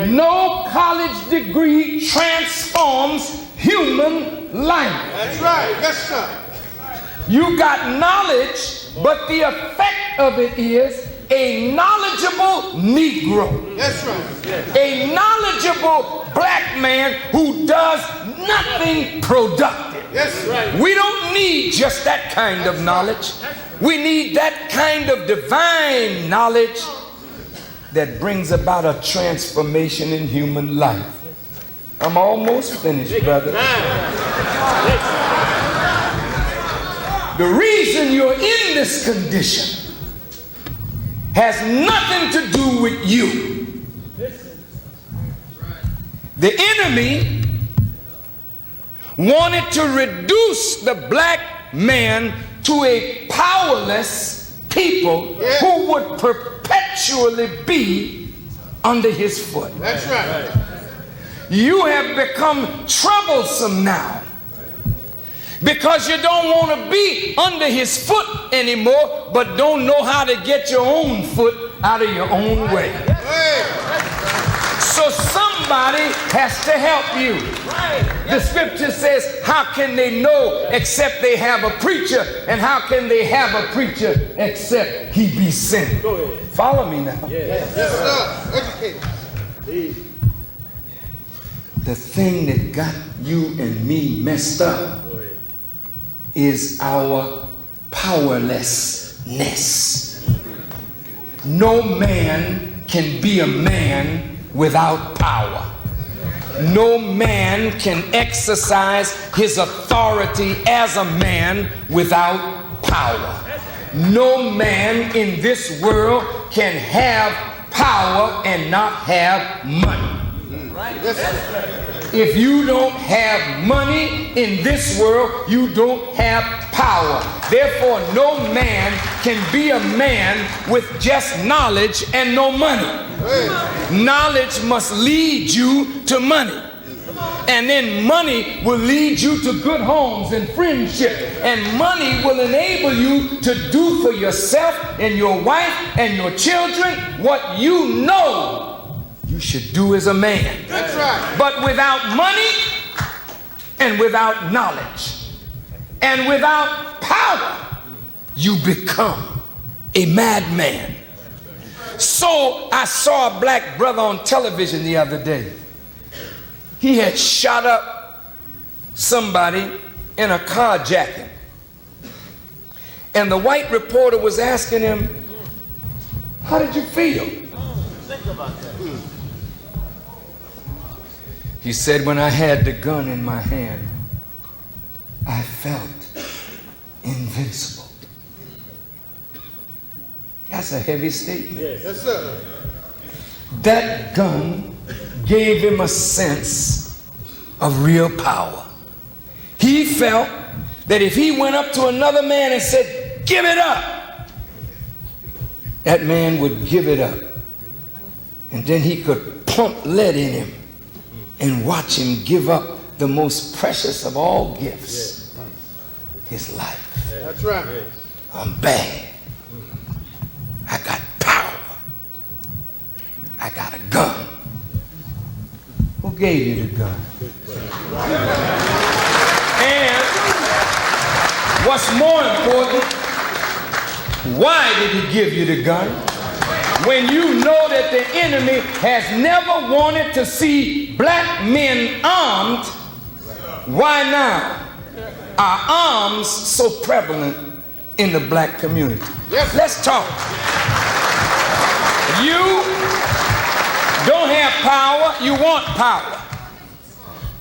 No college degree transforms human life. That's right. Yes, sir. You got knowledge, but the effect of it is a knowledgeable Negro. That's right. A knowledgeable black man who does nothing productive. Yes, right. We don't need just that kind of knowledge. We need that kind of divine knowledge that brings about a transformation in human life. I'm almost finished, brother. The reason you're in this condition has nothing to do with you. The enemy wanted to reduce the black man to a powerless people who would perpetually be under his foot. That's right. You have become troublesome now because you don't want to be under his foot anymore, but don't know how to get your own foot out of your own way. So somebody has to help you. The scripture says, how can they know except they have a preacher? And how can they have a preacher except he be sent? Follow me now. Yes, sir. Educated. The thing that got you and me messed up is our powerlessness. No man can be a man without power. No man can exercise his authority as a man without power. no man in this world can have power and not have money. If you don't have money in this world, you don't have power. Therefore, no man can be a man with just knowledge and no money. Knowledge must lead you to money. And then money will lead you to good homes and friendship. And money will enable you to do for yourself and your wife and your children what you know you should do as a man. That's right. But without money and without knowledge and without power, you become a madman. So I saw a black brother on television the other day. He had shot up somebody in a carjacking. And the white reporter was asking him, how did you feel? Think about that. He said, when I had the gun in my hand, I felt invincible. That's a heavy statement. Yes, sir. That gun gave him a sense of real power. He felt that if he went up to another man and said, give it up, that man would give it up. And then he could pump lead in him and watch him give up the most precious of all gifts, his life. That's right. I'm bad. I got power. I got a gun. Who gave you the gun? And what's more important, why did he give you the gun? When you know that the enemy has never wanted to see black men armed, why now are arms so prevalent in the black community? Yes. Let's talk. You don't have power, you want power.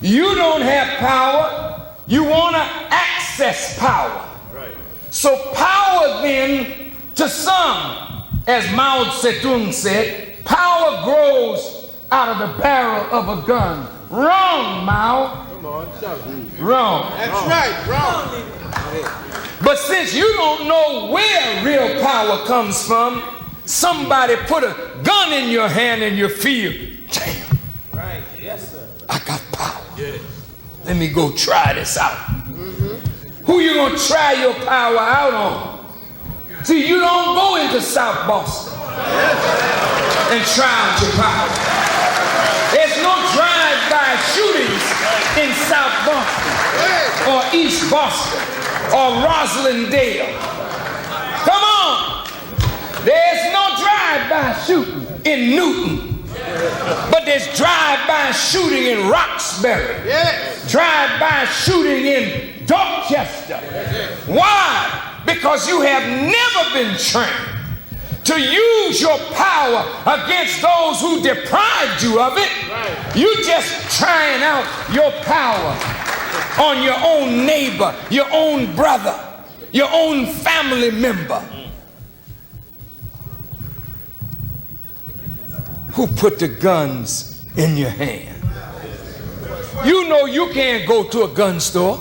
You don't have power, you want to access power. Right. So power then, to some, as Mao Zedong said, power grows out of the barrel of a gun. Wrong, Mao. Come on, shout it. Wrong. That's right, wrong. But since you don't know where real power comes from, somebody put a gun in your hand and you feel, damn. Right, yes, sir. I got power. Yeah. Let me go try this out. Who you gonna try your power out on? See, you don't go into South Boston and try out your power. There's no drive-by shootings in South Boston or East Boston or Roslindale. Come on. There's no drive-by shooting in Newton. But there's drive-by shooting in Roxbury. Drive-by shooting in Dorchester. Why? Because you have never been trained to use your power against those who deprived you of it. You just trying out your power on your own neighbor, your own brother, your own family member. Who put the guns in your hand? You know you can't go to a gun store.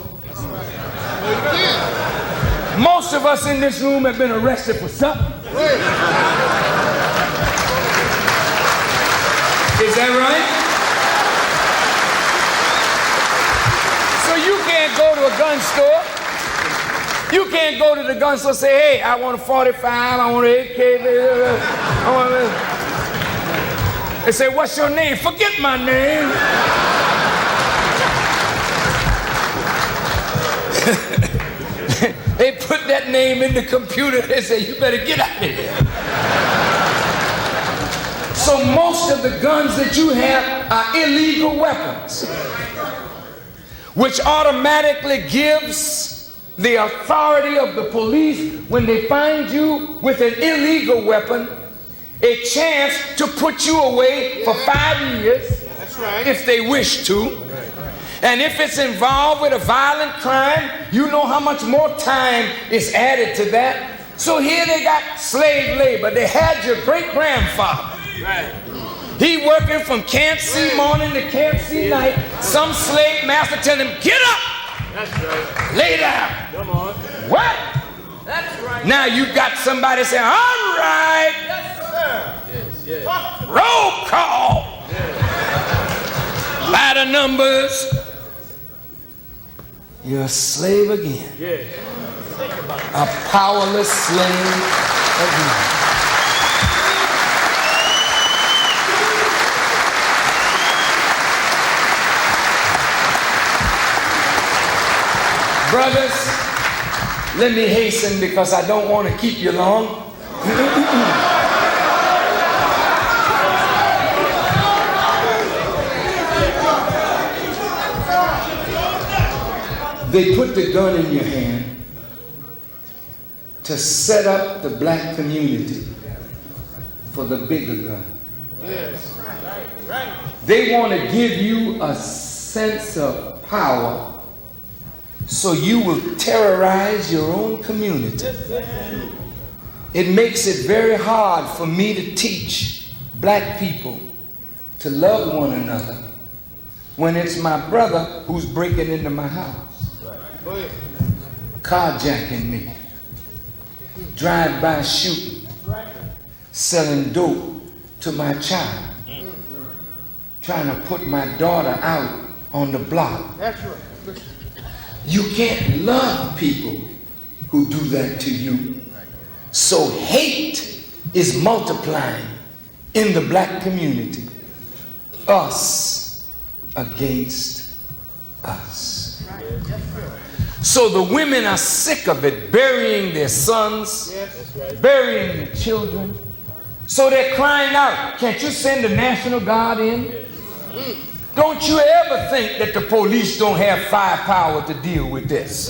Most of us in this room have been arrested for something. Is that right? So you can't go to a gun store. You can't go to the gun store and say, hey, I want a 45, I want an AK. I want a... They say, what's your name? Forget my name. They put that name in the computer. They say, you better get out of here. So most of the guns that you have are illegal weapons, which automatically gives the authority of the police, when they find you with an illegal weapon, a chance to put you away for 5 years. That's right. If they wish to. And if it's involved with a violent crime, you know how much more time is added to that. So here they got slave labor. They had your great-grandfather. Right. He working from Camp C morning to Camp C night. Some slave master tell him, get up. That's right. Lay down. Come on. What? That's right. Now you got somebody saying, all right. Yes, sir. Yes, yes. Roll call. Yes. By the numbers. You're a slave again. Yes. Think about it. A powerless slave again. Brothers, let me hasten because I don't want to keep you long. They put the gun in your hand to set up the black community for the bigger gun. Yes. Right. They want to give you a sense of power so you will terrorize your own community. It makes it very hard for me to teach black people to love one another when it's my brother who's breaking into my house, carjacking me, drive-by shooting, selling dope to my child, trying to put my daughter out on the block. That's right. You can't love people who do that to you. So hate is multiplying in the black community. Us against us. So the women are sick of it, burying their sons, burying their children. So they're crying out, can't you send the National Guard in? Don't you ever think that the police don't have firepower to deal with this.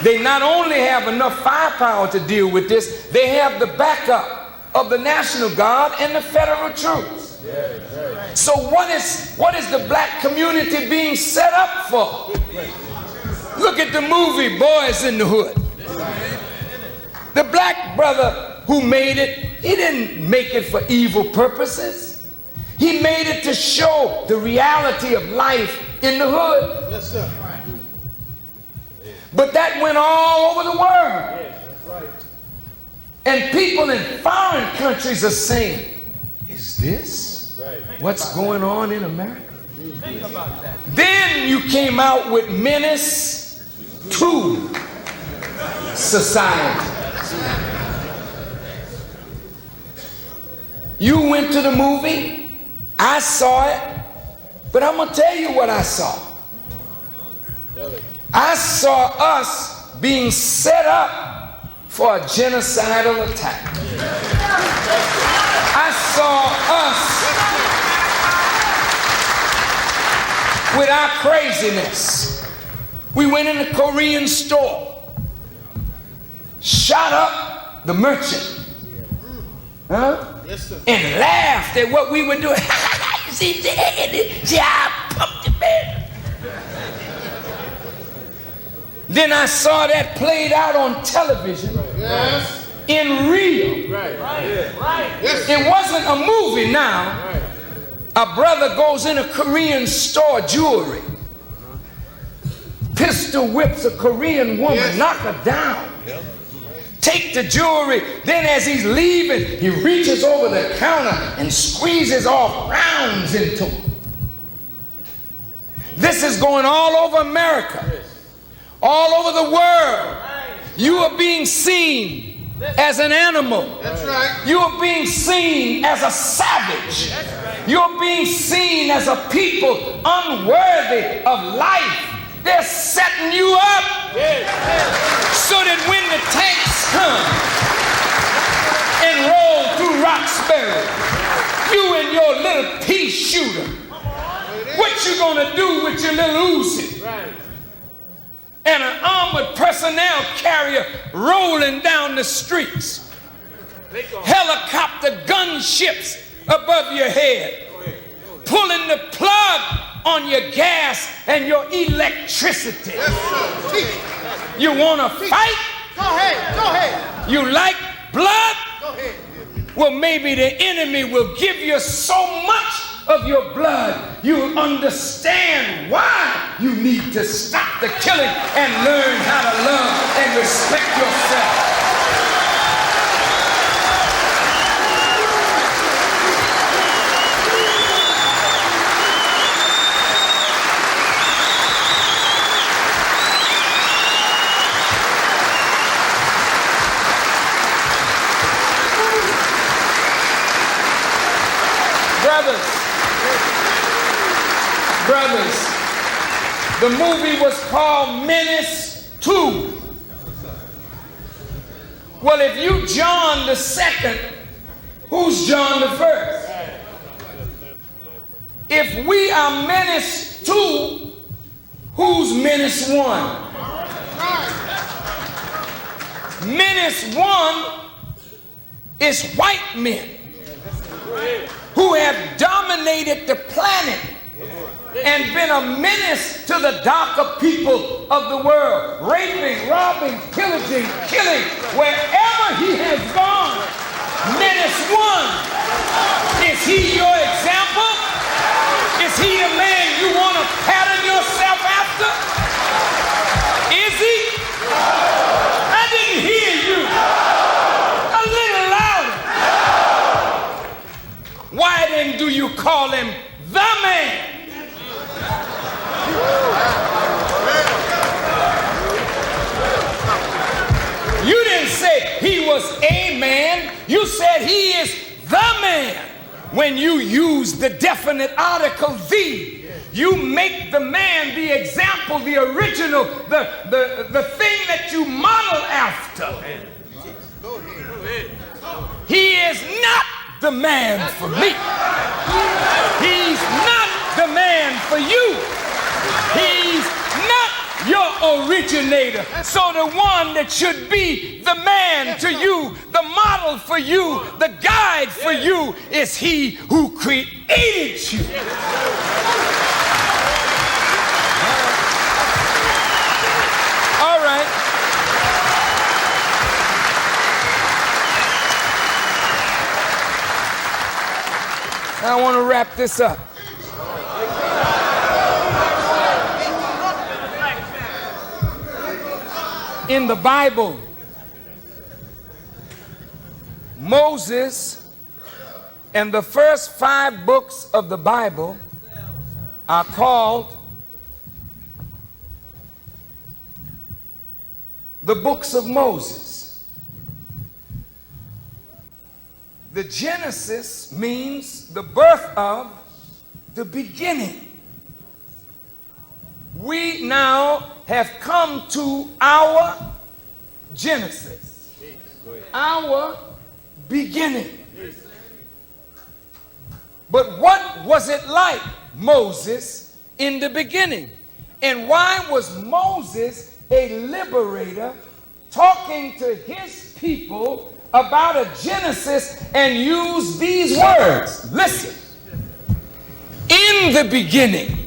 They not only have enough firepower to deal with this, they have the backup of the National Guard and the federal troops. So what is the black community being set up for? Look at the movie Boys in the Hood. The black brother who made it, he didn't make it for evil purposes. He made it to show the reality of life in the hood. Yes, sir. But that went all over the world. Yes, that's right. And people in foreign countries are saying, is this what's going on in America? Think about that. Then you came out with Menace to Society. You went to the movie. I saw it, but I'm going to tell you what I saw. I saw us being set up for a genocidal attack. I saw us with our craziness. We went in the Korean store, shot up the merchant, Yes, sir. and laughed at what we were doing. See, I pumped it, man. Then I saw that played out on television in Rio. It wasn't a movie now. A brother goes in a Korean store, jewelry, pistol whips a Korean woman, knock her down. Take the jewelry. Then as he's leaving, he reaches over the counter and squeezes off rounds into him. This is going all over America, all over the world. You are being seen as an animal. That's right. You are being seen as a savage. You're being seen as a people unworthy of life. They're setting you up so that when the tanks come and roll through Roxbury, you and your little pea shooter, what you gonna do with your little Uzi? And an armored personnel carrier rolling down the streets, helicopter gunships above your head, pulling the plug on your gas and your electricity. You want to fight? Go ahead. You like blood? Go ahead. Well, maybe the enemy will give you so much of your blood, you'll understand why you need to stop the killing and learn how to love and respect yourself. Brothers, the movie was called Menace 2. Well, if you John the second, who's John the first? If we are Menace 2, who's Menace 1? Menace 1 is white men who have dominated the planet and been a menace to the darker people of the world, raping, robbing, pillaging, killing, wherever he has gone. Menace 1, is he your example? Is he the man you want to pattern yourself after? Is he? I didn't hear you. A little louder. Why then do you call him the man? You didn't say he was a man. You said he is the man. When you use the definite article the, you make the man the example, the original, the thing that you model after. He is not the man for me. He's not the man for you. He's not your originator. So the one that should be the man to you, the model for you, the guide for you is he who created you. All right. I want to wrap this up. In the Bible, Moses and the first 5 books of the Bible are called the books of Moses. The Genesis means the birth of, the beginning. We now have come to our Genesis, our beginning. But what was it like, Moses, in the beginning? And why was Moses a liberator talking to his people about a Genesis and use these words? Listen. In the beginning,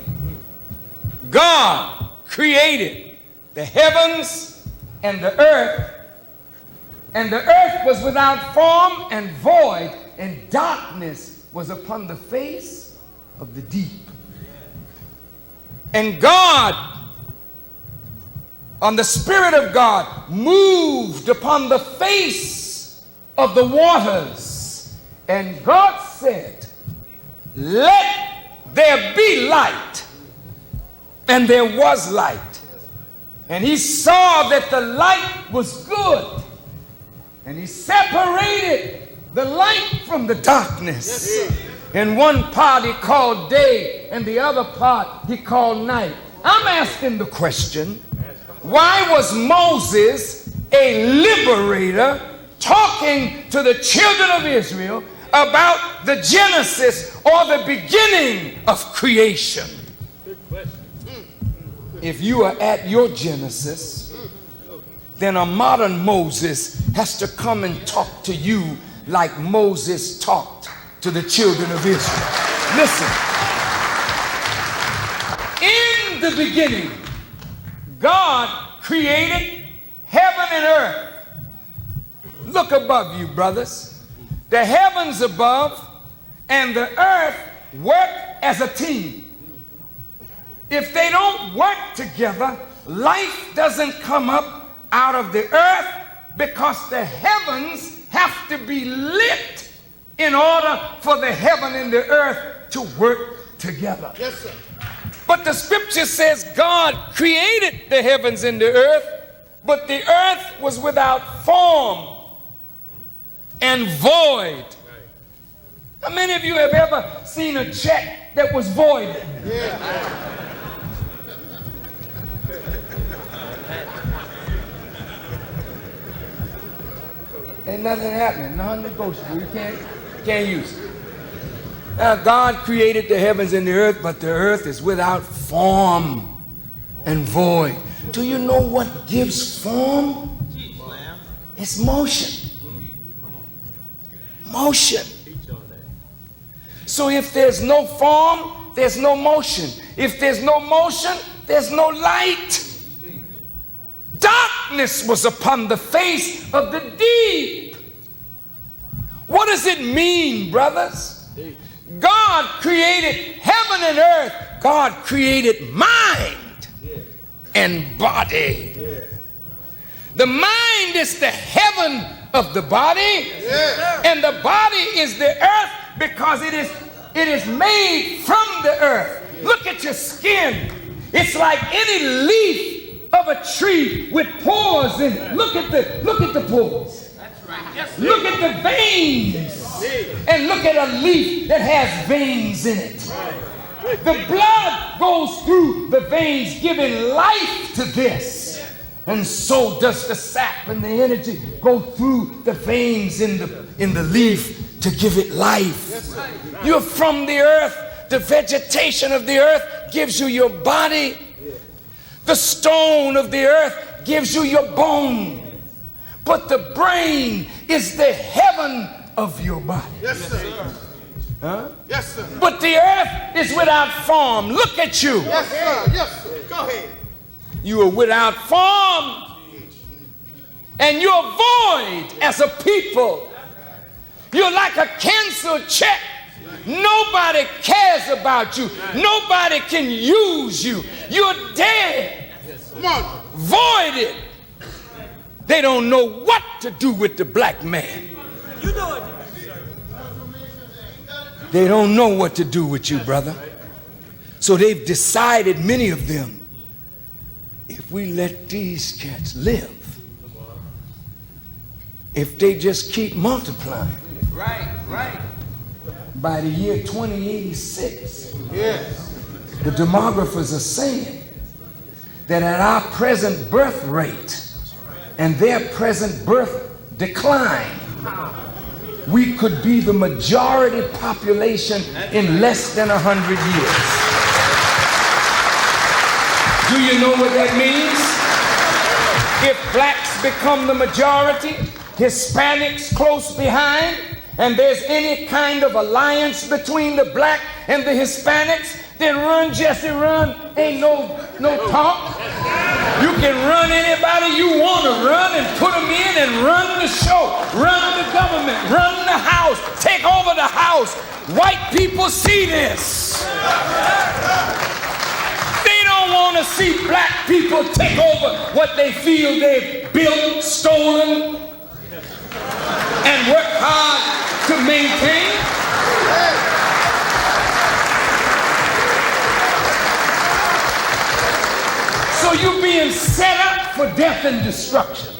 God created the heavens and the earth was without form and void, and darkness was upon the face of the deep. And God, on the Spirit of God, moved upon the face of the waters. And God said, "Let there be light." And there was light. And he saw that the light was good. And he separated the light from the darkness. And one part he called day, and the other part he called night. I'm asking the question, why was Moses a liberator talking to the children of Israel about the Genesis, or the beginning of creation? If you are at your Genesis, then a modern Moses has to come and talk to you like Moses talked to the children of Israel. Listen. In the beginning, God created heaven and earth. look above you, brothers. The heavens above and the earth work as a team. If they don't work together, life doesn't come up out of the earth, because the heavens have to be lit in order for the heaven and the earth to work together. Yes, sir. But the scripture says God created the heavens and the earth, but the earth was without form and void. How many of you have ever seen a check that was voided? Yeah. Ain't nothing happening, non-negotiable. You can't use it. Now, God created the heavens and the earth, but the earth is without form and void. Do you know what gives form? It's motion. Motion. So if there's no form, there's no motion. If there's no motion, there's no light. Darkness was upon the face of the deep. What does it mean, brothers? God created heaven and earth. God created mind and body. The mind is the heaven of the body, and the body is the earth, because it is made from the earth. Look at your skin. It's like any leaf of a tree with pores in it. Look at the pores. That's right. Yes, look at the veins. And look at a leaf that has veins in it. The blood goes through the veins, giving life to this. And so does the sap and the energy go through the veins in the leaf to give it life. You're from the earth. The vegetation of the earth gives you your body. The stone of the earth gives you your bone. But the brain is the heaven of your body. Yes, sir. Huh? Yes, sir. But the earth is without form. Look at you. Yes, sir. Yes, sir. Go ahead. You are without form. And you're void as a people. You're like a canceled check. Nobody cares about you. Nobody can use you. You're dead. Voided. They don't know what to do with the black man. You know it. They don't know what to do with you, brother. So they've decided, many of them, if we let these cats live, if they just keep multiplying. Right. By the year 2086, yes, the demographers are saying that at our present birth rate and their present birth decline, we could be the majority population in less than 100 years. Do you know what that means? If blacks become the majority, Hispanics close behind, and there's any kind of alliance between the black and the Hispanics, then run, Jesse, run. Ain't no talk. You can run anybody you want to run and put them in and run the show, run the government, run the house, take over the house. White people see this. They don't want to see black people take over what they feel they've built, stolen, and work hard to maintain. So you're being set up for death and destruction.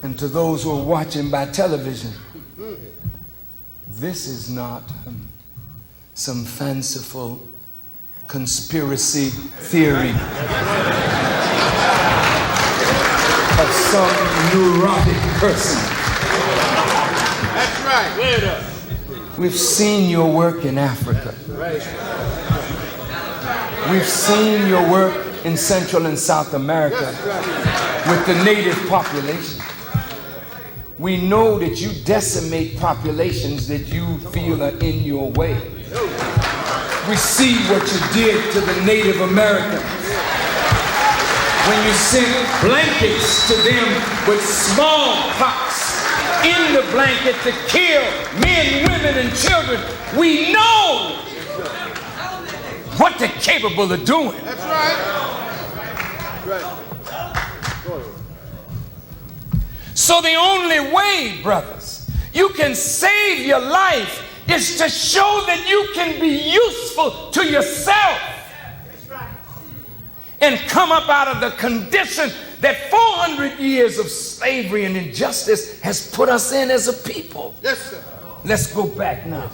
And to those who are watching by television, this is not some fanciful conspiracy theory of some neurotic person. That's right. We've seen your work in Africa. We've seen your work in Central and South America with the native population. We know that you decimate populations that you feel are in your way. We see what you did to the Native Americans. when you sent blankets to them with smallpox in the blanket to kill men, women, and children. We know what they're capable of doing. That's right. So the only way, brothers, you can save your life is to show that you can be useful to yourself and come up out of the condition that 400 years of slavery and injustice has put us in as a people. Yes, sir. Let's go back now.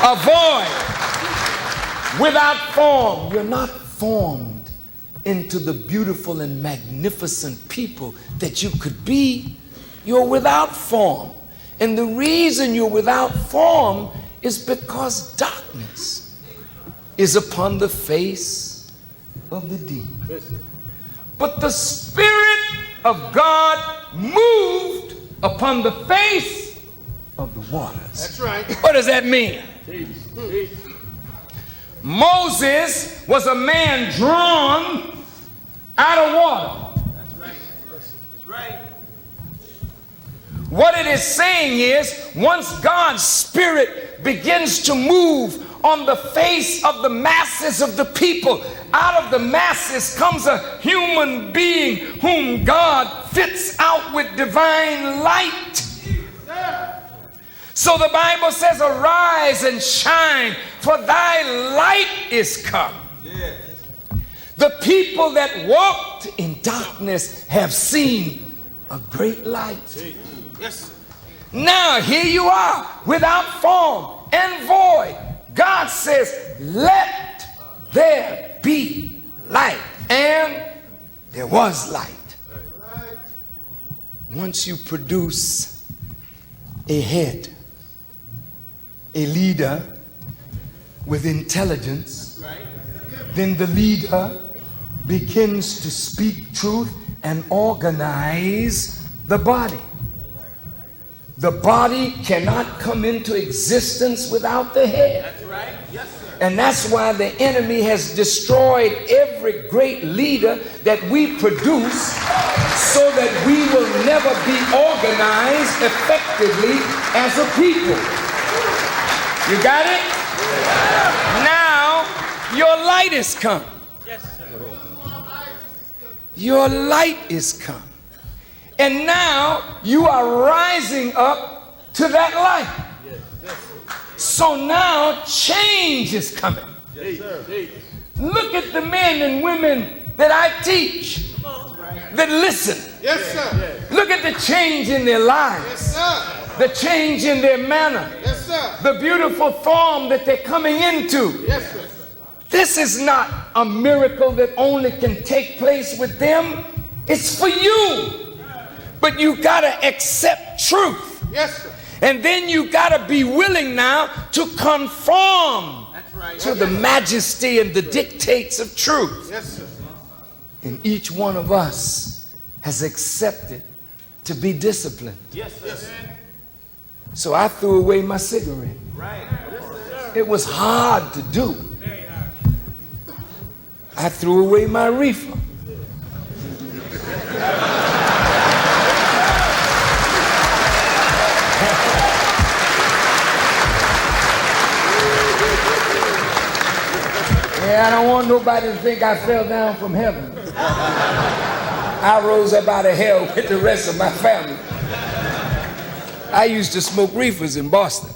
Avoid without form. You're not formed into the beautiful and magnificent people that you could be. You're without form. And the reason you're without form is because darkness is upon the face of the deep. But the Spirit of God moved upon the face of the waters. That's right. What does that mean? Moses was a man drawn out of water. That's right. That's right. What it is saying is, once God's Spirit begins to move on the face of the masses of the people, out of the masses comes a human being whom God fits out with divine light. So the Bible says, arise and shine, for thy light is come. The people that walked in darkness have seen a great light. Yes. Now here you are, without form and void. God says, let there be light. And there was light. Once you produce a head, a leader with intelligence, then the leader begins to speak truth and organize the body. The body cannot come into existence without the head. That's right. Yes, sir. And that's why the enemy has destroyed every great leader that we produce, so that we will never be organized effectively as a people. You got it? Now, your light is come. Yes, sir. Your light is come. And now you are rising up to that light. So now change is coming. Yes, sir. Look at the men and women that I teach, that listen. Yes, sir. Look at the change in their lives. Yes, sir. The change in their manner. Yes, sir. The beautiful form that they're coming into. Yes, sir. This is not a miracle that only can take place with them. It's for you. But you got to accept truth. Yes, sir. And then you got to be willing now to conform to the majesty and the dictates of truth. Yes, sir. And each one of us has accepted to be disciplined. Yes, sir. So I threw away my cigarette. Right. It was hard to do. I threw away my reefer. Yeah, I don't want nobody to think I fell down from heaven. I rose up out of hell with the rest of my family. I used to smoke reefers in Boston.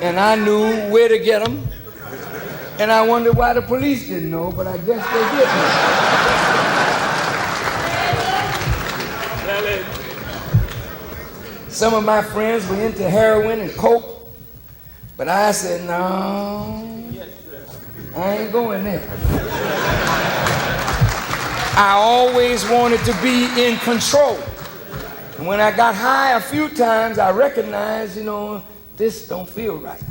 And I knew where to get them. And I wondered why the police didn't know, but I guess they didn't. Some of my friends were into heroin and coke, but I said, no, I ain't going there. I always wanted to be in control. And when I got high a few times, I recognized, this don't feel right.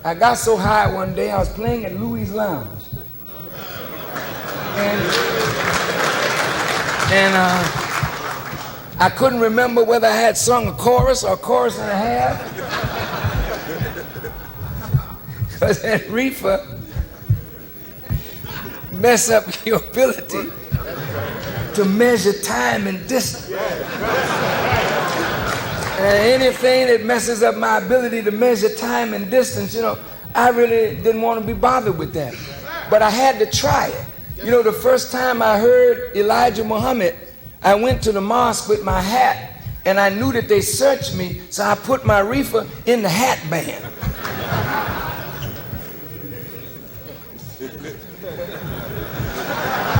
I got so high one day, I was playing at Louis' Lounge. And I couldn't remember whether I had sung a chorus or a chorus and a half. Because that reefer mess up your ability to measure time and distance. And anything that messes up my ability to measure time and distance, you know, I really didn't want to be bothered with that. But I had to try it. You know, the first time I heard Elijah Muhammad, I went to the mosque with my hat, and I knew that they searched me, so I put my reefer in the hat band.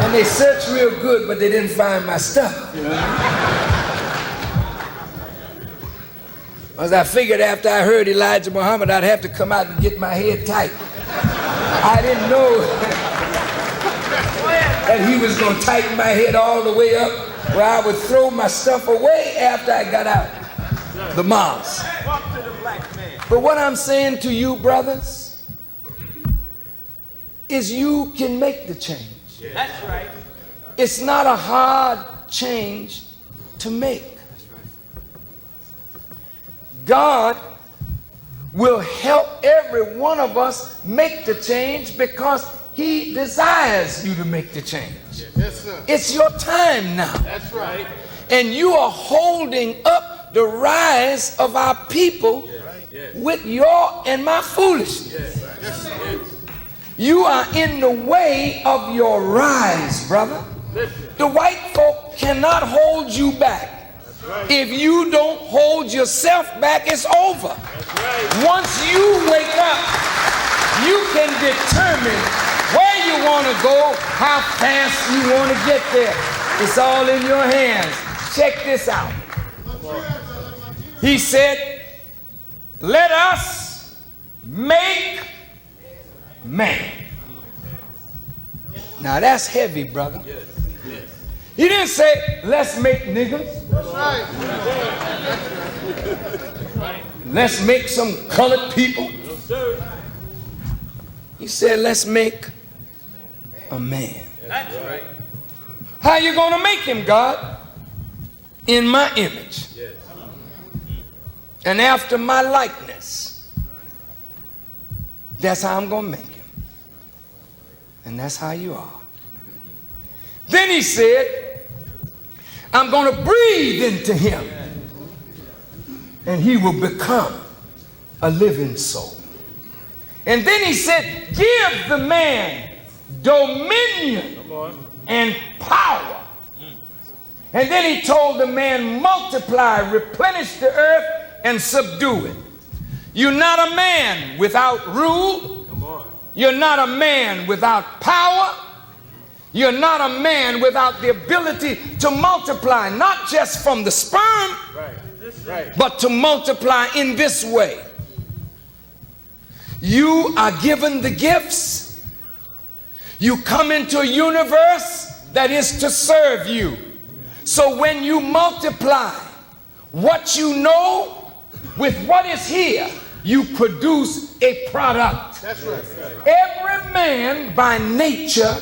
And they searched real good, but they didn't find my stuff. As I figured after I heard Elijah Muhammad, I'd have to come out and get my head tight. I didn't know that he was going to tighten my head all the way up where I would throw my stuff away after I got out the mosque. But what I'm saying to you, brothers, is you can make the change. That's right. It's not a hard change to make. God will help every one of us make the change because he desires you to make the change. Yes, sir. It's your time now. That's right. And you are holding up the rise of our people with your and my foolishness. You are in the way of your rise, brother. The white folk cannot hold you back. If you don't hold yourself back, it's over. Once you wake up, you can determine where you want to go, how fast you want to get there. It's all in your hands. Check this out. He said, let us make man. Now that's heavy, brother. He didn't say, let's make niggas. That's right. Let's make some colored people. He said, let's make a man. That's right. How you going to make him, God? In my image. And after my likeness. That's how I'm going to make him. And that's how you are. Then he said, I'm going to breathe into him. And he will become a living soul. And then he said, give the man dominion and power. And then he told the man, multiply, replenish the earth, and subdue it. You're not a man without rule. You're not a man without power. You're not a man without the ability to multiply, not just from the sperm, but to multiply in this way. You are given the gifts. You come into a universe that is to serve you. So when you multiply what you know with what is here, you produce a product. That's right. Every man by nature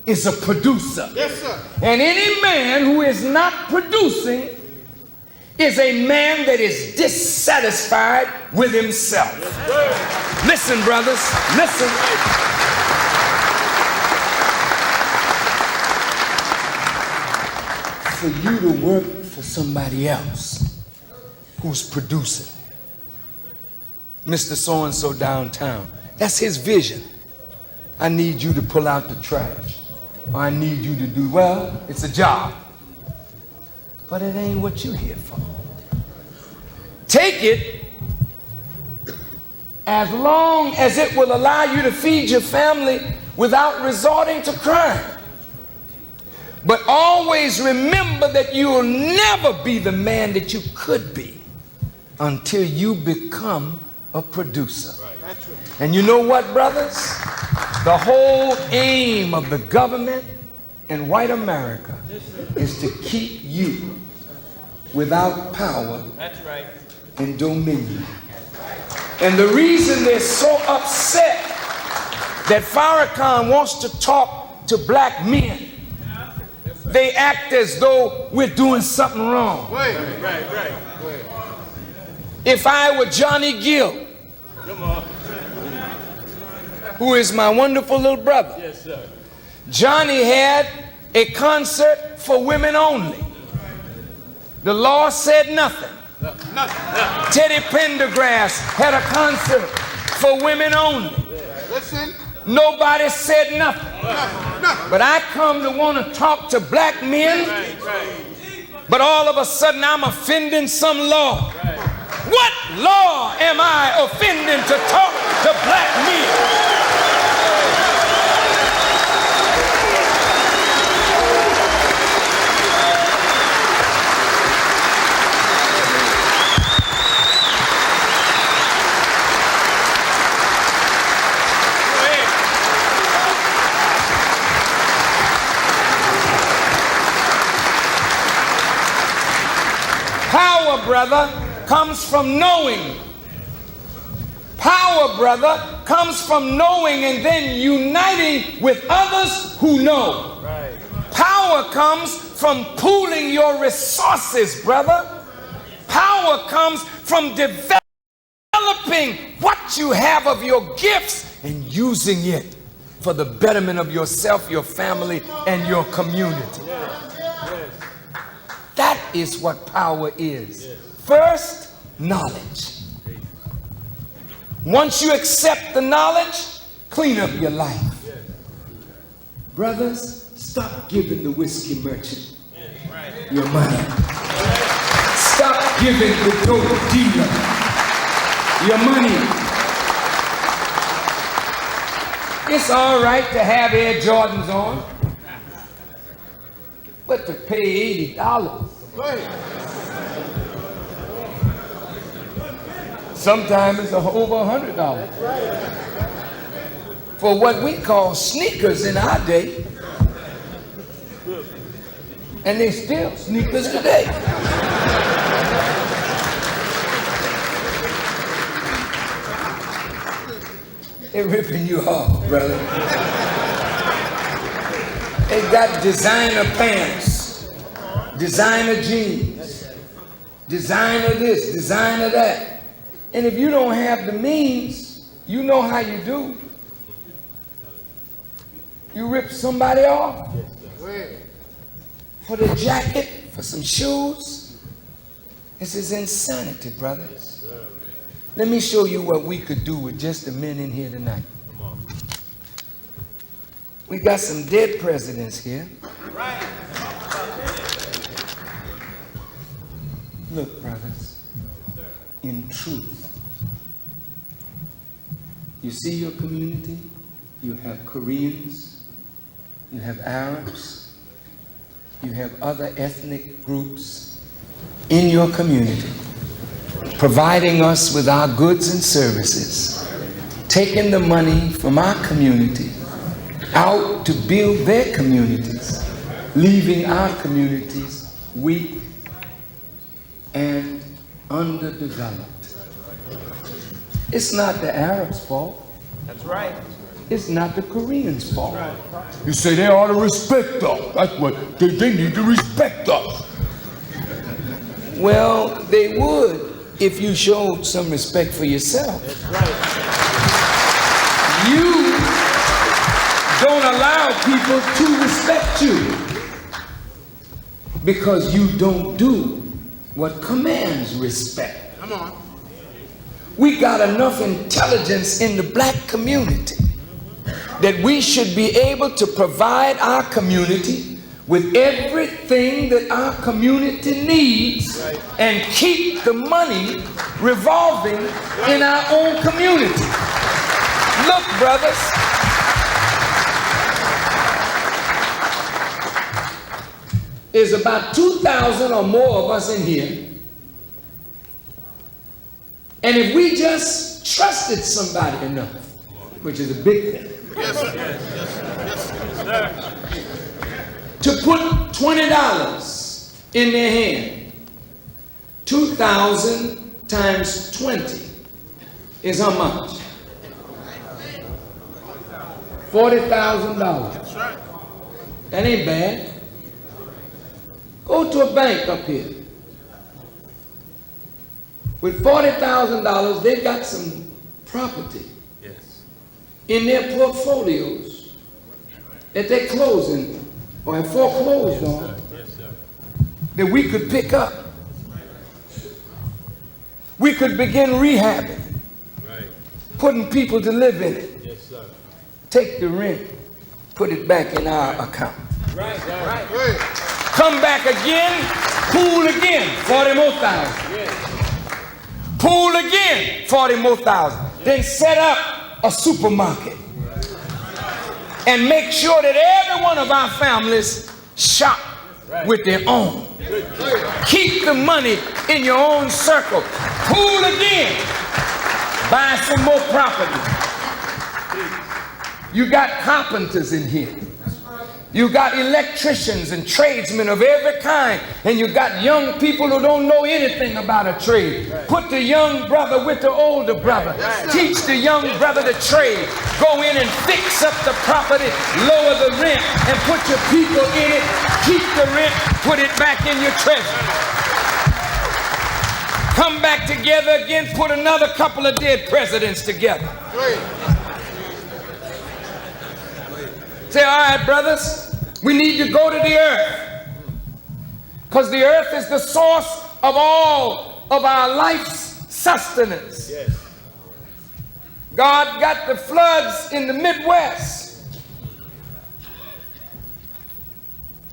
is a producer. Yes, sir. And any man who is not producing is a man that is dissatisfied with himself. Listen, brothers, listen. For you to work for somebody else who's producing. Mr. So-and-so downtown, that's his vision. I need you to pull out the trash. Or I need you to do, well, it's a job. But it ain't what you're here for. Take it as long as it will allow you to feed your family without resorting to crime. But always remember that you will never be the man that you could be until you become a producer. And you know what, brothers? The whole aim of the government in white America is to keep you without power and dominion. And the reason they're so upset that Farrakhan wants to talk to black men, they act as though we're doing something wrong. If I were Johnny Gill, who is my wonderful little brother, Johnny had a concert for women only. The law said nothing. Teddy Pendergrass had a concert for women only. Listen. Nobody said nothing. But I come to want to talk to black men, but all of a sudden I'm offending some law. What law am I offending to talk to black men? Power, brother, comes from knowing. Power, brother, comes from knowing and then uniting with others who know. Right. Power comes from pooling your resources, brother. Power comes from developing what you have of your gifts and using it for the betterment of yourself, your family, and your community. That is what power is. First, knowledge. Once you accept the knowledge, clean up your life. Brothers, stop giving the whiskey merchant your money. Stop giving the dope dealer your money. It's all right to have Air Jordans on, but to pay $80. Sometimes it's over $100 for what we call sneakers in our day, and they still sneakers today. They're ripping you off, brother. They got designer pants, designer jeans, designer this, designer that. And if you don't have the means, you know how you do. You rip somebody off for the jacket, for some shoes. This is insanity, brothers. Let me show you what we could do with just the men in here tonight. We got some dead presidents here. Look, brothers, in truth, you see your community, you have Koreans, you have Arabs, you have other ethnic groups in your community, providing us with our goods and services, taking the money from our community out to build their communities, leaving our communities weak and underdeveloped. It's not the Arabs' fault. That's right. It's not the Koreans' fault. You say they ought to respect us. That's what they need to respect us. Well, they would if you showed some respect for yourself. That's right. You don't allow people to respect you because you don't do what commands respect. Come on. We got enough intelligence in the black community that we should be able to provide our community with everything that our community needs and keep the money revolving in our own community. Look, brothers, there's about 2,000 or more of us in here. And if we just trusted somebody enough, which is a big thing, to put $20 in their hand, 2,000 times 20 is how much? $40,000. That ain't bad. Go to a bank up here. With $40,000, they got some property in their portfolios that they're closing or have foreclosed on that we could pick up. We could begin rehabbing, putting people to live in it. Take the rent, put it back in our account. Come back again, pool again, 40 more thousand. Pool again, 40 more thousand. Then set up a supermarket and make sure that every one of our families shop with their own. Keep the money in your own circle. Pool again, buy some more property. You got carpenters in here. You got electricians and tradesmen of every kind, and you got young people who don't know anything about a trade. Put the young brother with the older brother. Teach the young brother the trade. Go in and fix up the property, lower the rent, and put your people in it. Keep the rent, put it back in your treasury. Come back together again, put another couple of dead presidents together. Say, all right, brothers, we need to go to the earth, because the earth is the source of all of our life's sustenance. God got the floods in the Midwest.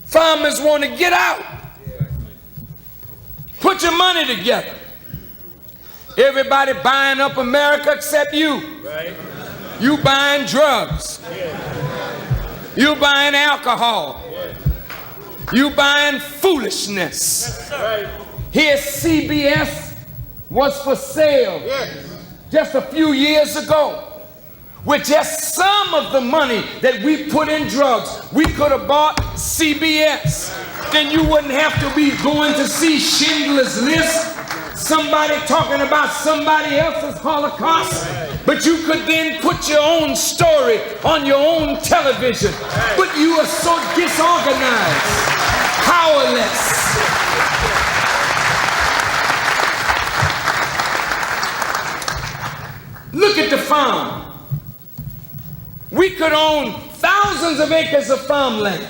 Farmers want to get out. Put your money together. Everybody buying up America except you. You buying drugs. You buying alcohol. You buying foolishness. Here CBS was for sale just a few years ago. With just some of the money that we put in drugs, we could have bought CBS. Then you wouldn't have to be going to see Schindler's List, somebody talking about somebody else's Holocaust. But you could then put your own story on your own television. But you are so disorganized, powerless. Look at the farm. We could own thousands of acres of farmland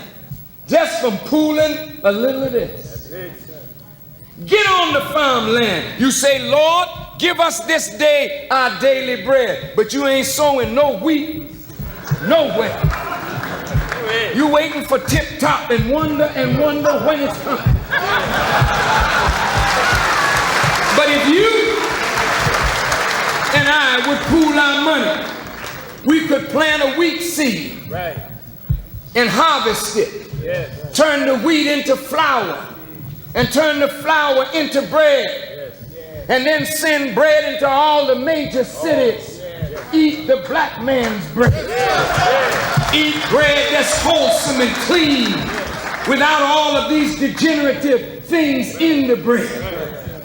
just from pooling a little of this. Get on the farmland. You say, Lord, give us this day our daily bread. But you ain't sowing no wheat nowhere. You waiting for tip top and wonder when it's coming. But if you and I would pool our money, we could plant a wheat seed and harvest it. Turn the wheat into flour and turn the flour into bread. And then send bread into all the major cities. Eat the black man's bread. Eat bread that's wholesome and clean without all of these degenerative things in the bread.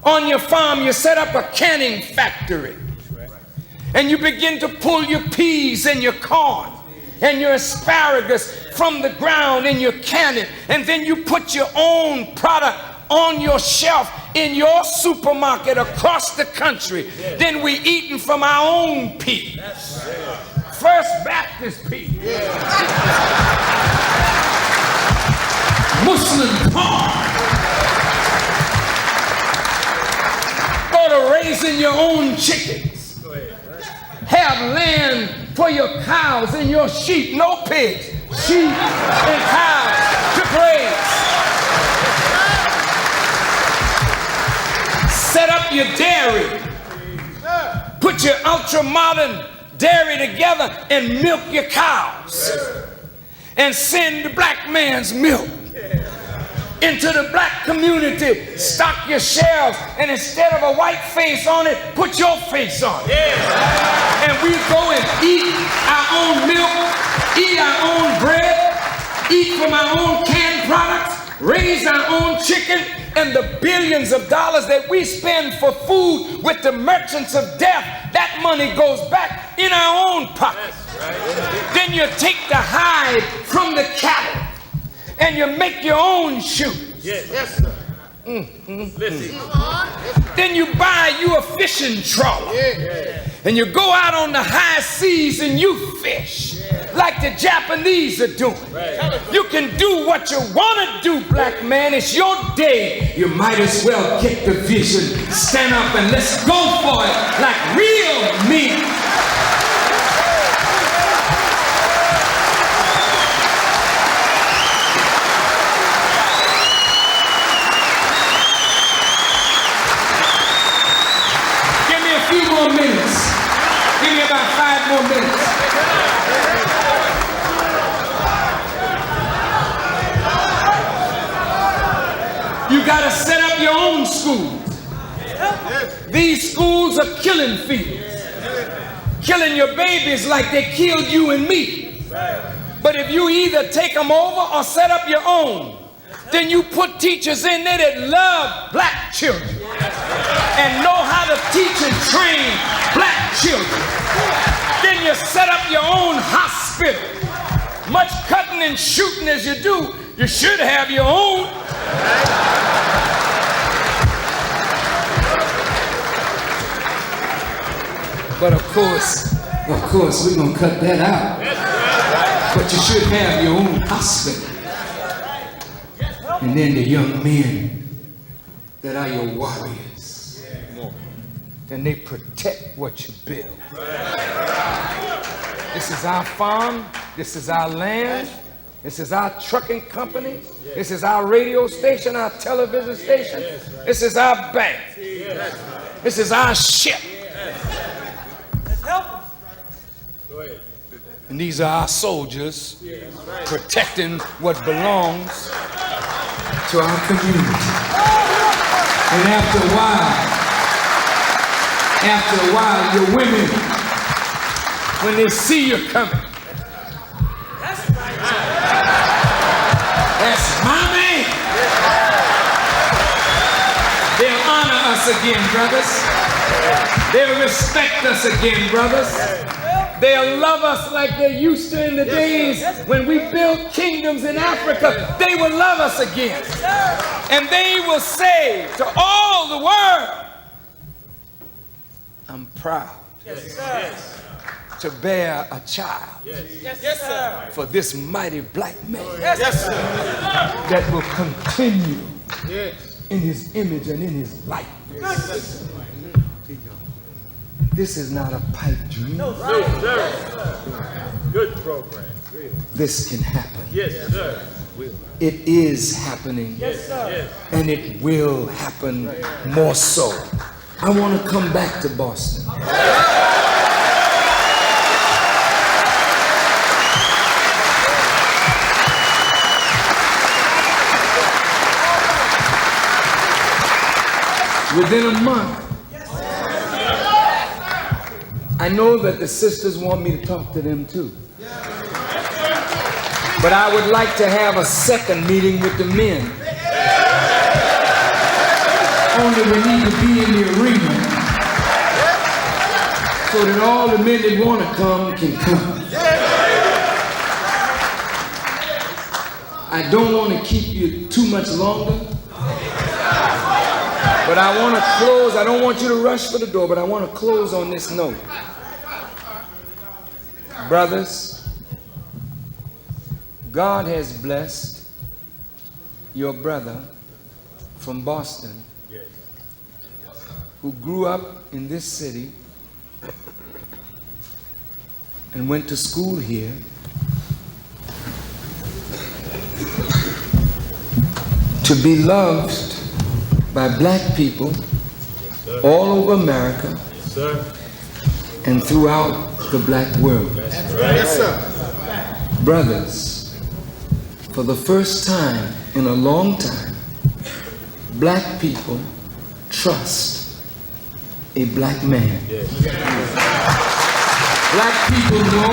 On your farm, you set up a canning factory. And you begin to pull your peas and your corn and your asparagus from the ground and you can it. And then you put your own product on your shelf in your supermarket across the country. Then we eating from our own peas. First Baptist peas. Muslim corn. Go to raising your own chickens. Have land for your cows and your sheep. No pigs. Sheep and cows to graze. Set up your dairy. Put your ultra-modern dairy together and milk your cows. And send the black man's milk into the black community. Stock your shelves, and instead of a white face on it, put your face on it. And we go and eat our own milk, eat our own bread, eat from our own canned products, raise our own chicken, and the billions of dollars that we spend for food with the merchants of death, that money goes back in our own pockets. Then you take the hide from the cattle and you make your own shoes. Yes, sir. Then you buy you a fishing trawler and you go out on the high seas and you fish. like the Japanese are doing. You can do what you want to do, black man. It's your day. You might as well get the vision. Stand up and let's go for it like real men. Few more minutes. Give me about 5 more minutes. You got to set up your own schools. These schools are killing fields, killing your babies like they killed you and me. But if you either take them over or set up your own, then you put teachers in there that love black children and know how to teach and train black children. Then you set up your own hospital. Much cutting and shooting as you do, you should have your own. But of course, we're gonna cut that out. But you should have your own hospital. And then the young men that are your warriors, then they protect what you build. This is our farm, this is our land, this is our trucking company, this is our radio station, our television station, this is our bank, this is our ship. And these are our soldiers protecting what belongs to our community. And after a while, your women, when they see you coming, that's my man. They'll honor us again, brothers. They'll respect us again, brothers. They'll love us like they used to in the days when we built kingdoms in Africa. They will love us again. And they will say to all the world, I'm proud to bear a child for this mighty black man that will continue in his image and in his likeness. This is not a pipe dream. No, sir. Good program. This can happen. Yes, sir. It is happening. Yes, sir. And it will happen more so. I want to come back to Boston. Within a month, I know that the sisters want me to talk to them too. But I would like to have a second meeting with the men. Only we need to be in the arena so that all the men that want to come can come. I don't want to keep you too much longer. But I want to close. I don't want you to rush for the door, but I want to close on this note. Brothers, God has blessed your brother from Boston who grew up in this city and went to school here to be loved by black people all over America and throughout the black world. Yes, sir. Brothers, for the first time in a long time, black people trust a black man. Yes. Black people know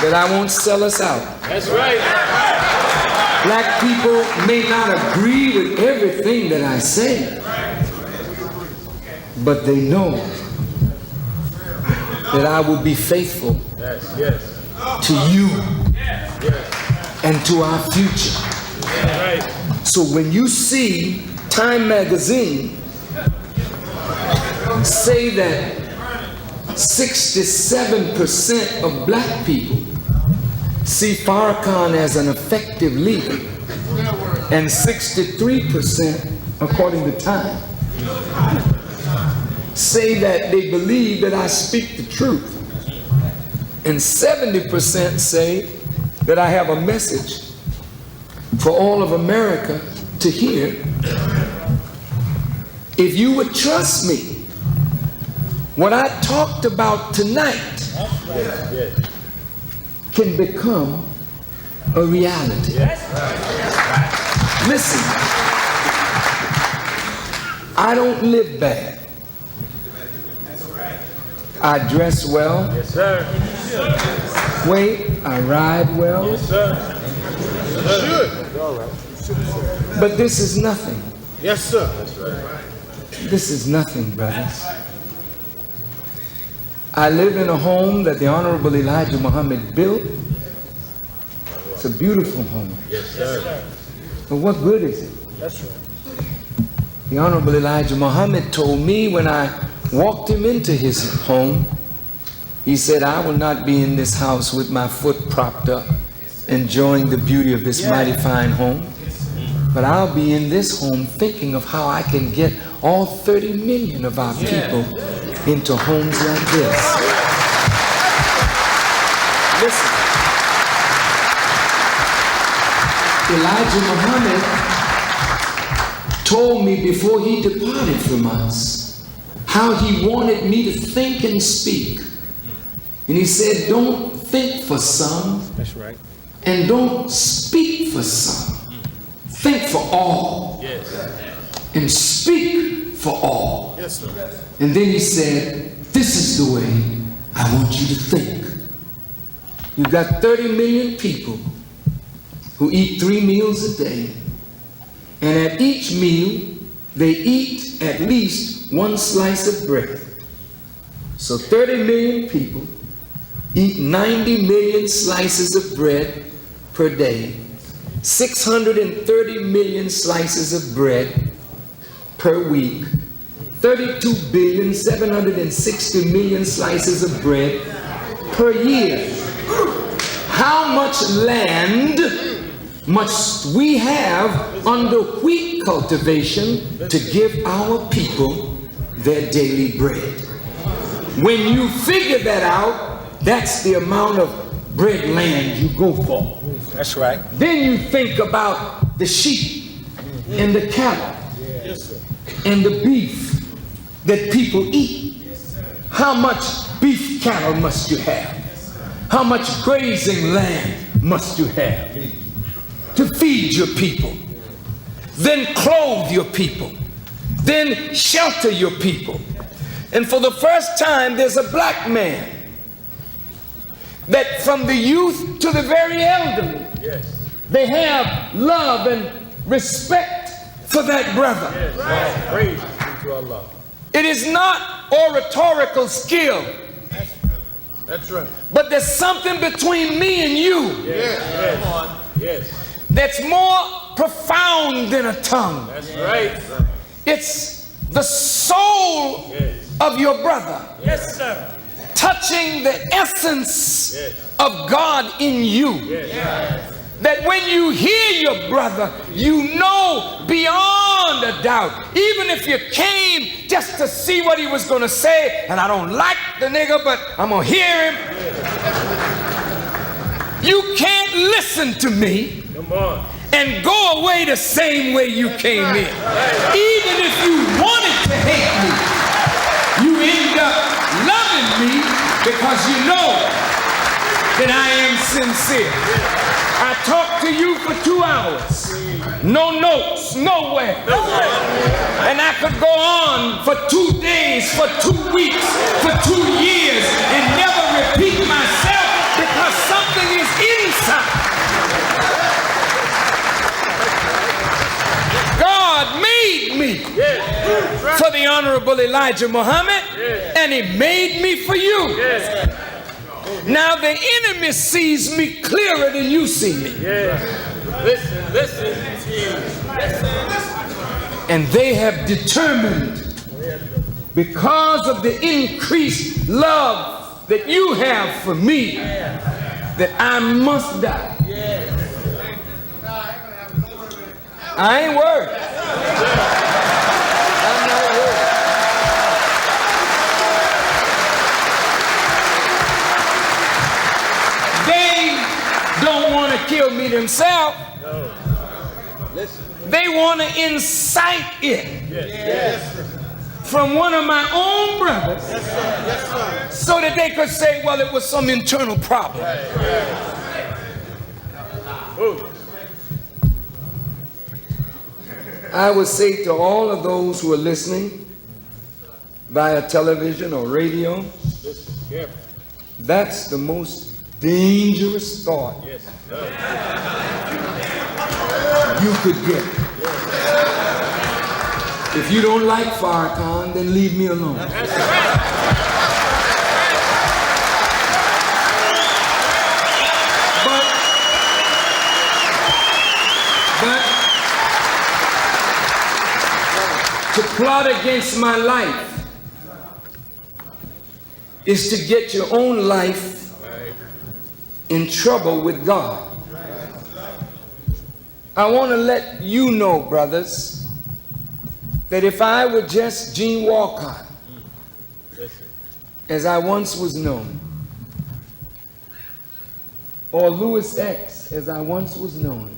that I won't sell us out. That's right. Black people may not agree with everything that I say, but they know that I will be faithful to you and to our future. So when you see Time magazine say that 67% of black people see Farrakhan as an effective leader, and 63%, according to Time, say that they believe that I speak the truth, and 70% say that I have a message for all of America to hear. If you would trust me, what I talked about tonight can become a reality. Listen, I don't live bad. I dress well. Yes, sir. Wait, I ride well. Yes, sir. But this is nothing. Yes, sir. That's right. This is nothing, brothers. I live in a home that the Honorable Elijah Muhammad built. It's a beautiful home. Yes, sir. But what good is it? That's right. The Honorable Elijah Muhammad told me when I walked him into his home, he said, I will not be in this house with my foot propped up, enjoying the beauty of this mighty fine home, but I'll be in this home thinking of how I can get all 30 million of our people into homes like this. Listen, Elijah Muhammad told me before he departed from us how he wanted me to think and speak. And he said, don't think for some. That's right. And don't speak for some. Think for all. Yes. And speak for all. Yes, sir. And then he said, this is the way I want you to think. You've got 30 million people who eat 3 meals a day. And at each meal, they eat at least 1 slice of bread. So 30 million people eat 90 million slices of bread per day. 630 million slices of bread per week. 32,760,000,000 slices of bread per year. How much land must we have under wheat cultivation to give our people their daily bread? When you figure that out, that's the amount of bread land you go for. That's right. Then you think about the sheep and the cattle and the beef that people eat. How much beef cattle must you have? How much grazing land must you have to feed your people? Then clothe your people. Then shelter your people. And for the first time, there's a black man that from the youth to the very elderly, they have love and respect for that brother. Praise to Allah. It is not oratorical skill. That's right. But there's something between me and you that's more profound than a tongue. That's right. It's the soul of your brother. Yes, sir. Touching the essence of God in you. That when you hear your brother, you know beyond a doubt, even if you came just to see what he was going to say, and I don't like the nigga, but I'm going to hear him. You can't listen to me and go away the same way you came in. Even if you wanted to hate me, you end up loving me because you know that I am sincere. I talked to you for 2 hours. No notes, nowhere. And I could go on for 2 days, for 2 weeks, for 2 years and never repeat myself because something is inside. God made me for the Honorable Elijah Muhammad, and he made me for you. Now the enemy sees me clearer than you see me. Listen. And they have determined because of the increased love that you have for me, that I must die. I ain't worried. I'm not worried. They don't want to kill me themselves. No. Listen. They want to incite it. From one of my own brothers, so that they could say, well, it was some internal problem. I would say to all of those who are listening via television or radio, that's the most dangerous thought you could get. If you don't like Farrakhan, then leave me alone. But to plot against my life is to get your own life in trouble with God. I want to let you know, brothers, that if I were just Gene Walcott, as I once was known, or Louis X, as I once was known,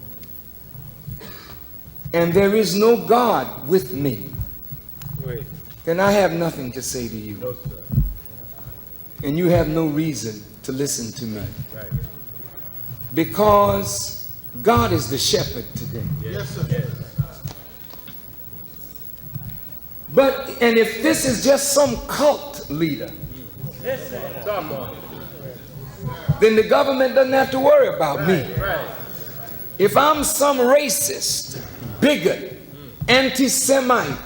and there is no God with me, then I have nothing to say to you. And you have no reason to listen to me. Because God is the shepherd today. Yes, sir. But, and if this is just some cult leader, then the government doesn't have to worry about me. If I'm some racist, bigot, anti-Semite,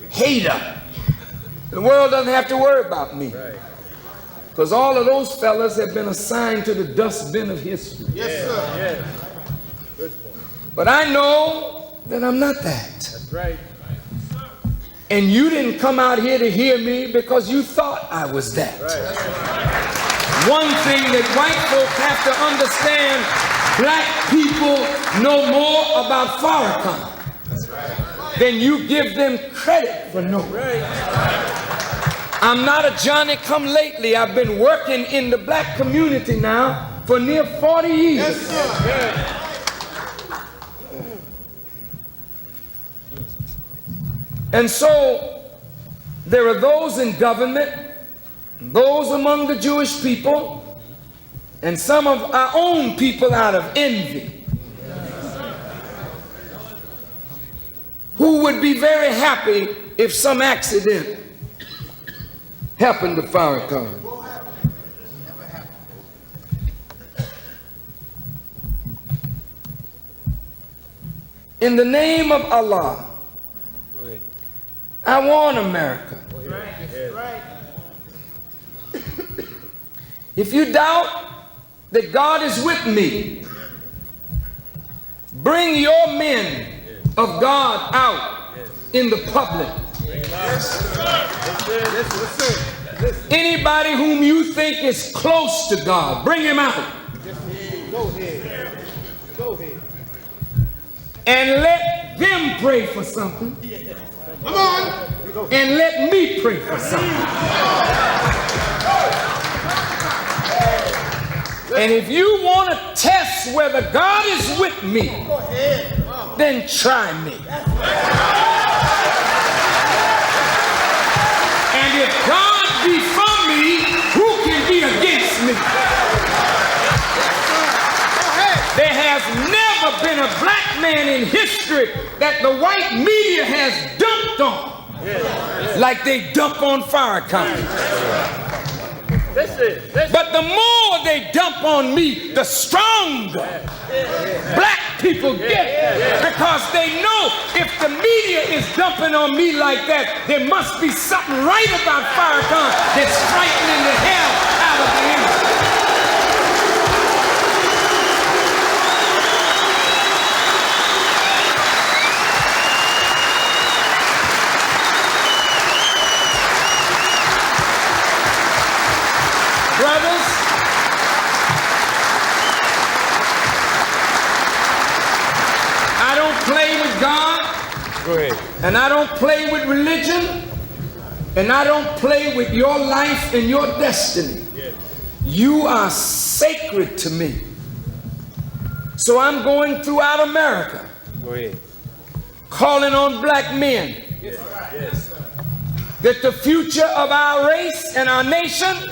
hater, the world doesn't have to worry about me. Because all of those fellas have been assigned to the dustbin of history. Yes, sir. But I know that I'm not that. That's right. And you didn't come out here to hear me because you thought I was that. One thing that white folks have to understand, black people know more about Farrakhan than you give them credit for knowing. I'm not a Johnny come lately. I've been working in the black community now for near 40 years. And so there are those in government, those among the Jewish people, and some of our own people out of envy, who would be very happy if some accident happened to Farrakhan. In the name of Allah, I warn America. If you doubt that God is with me, bring your men of God out in the public. Anybody whom you think is close to God, bring him out. Go ahead. Go ahead. And let them pray for something. Come on. And let me pray for something. And if you want to test whether God is with me, then try me. And if God be for me, who can be against me? There has never been a black man in history that the white media has dumped on like they dump on Farrakhan. But the more they dump on me, the stronger black people get, because they know if the media is dumping on me like that, there must be something right about Farrakhan that's frightening the hell out of the enemy. Go ahead. And I don't play with religion, and I don't play with your life and your destiny. You are sacred to me. So I'm going throughout America. Go ahead. Calling on black men. Yes. That the future of our race and our nation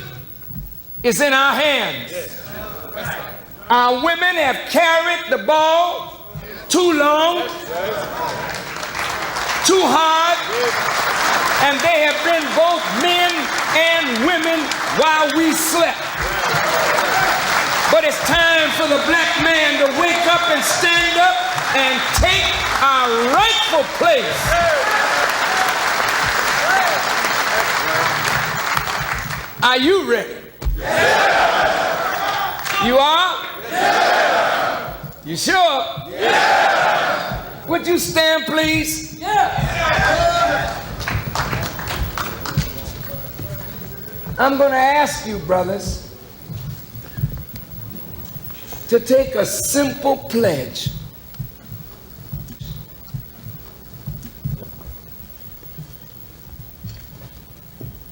is in our hands. Our women have carried the ball too long, too hard, and they have been both men and women while we slept. But it's time for the black man to wake up and stand up and take our rightful place. Are you ready? You are? You sure? Would you stand, please? I'm going to ask you, brothers, to take a simple pledge.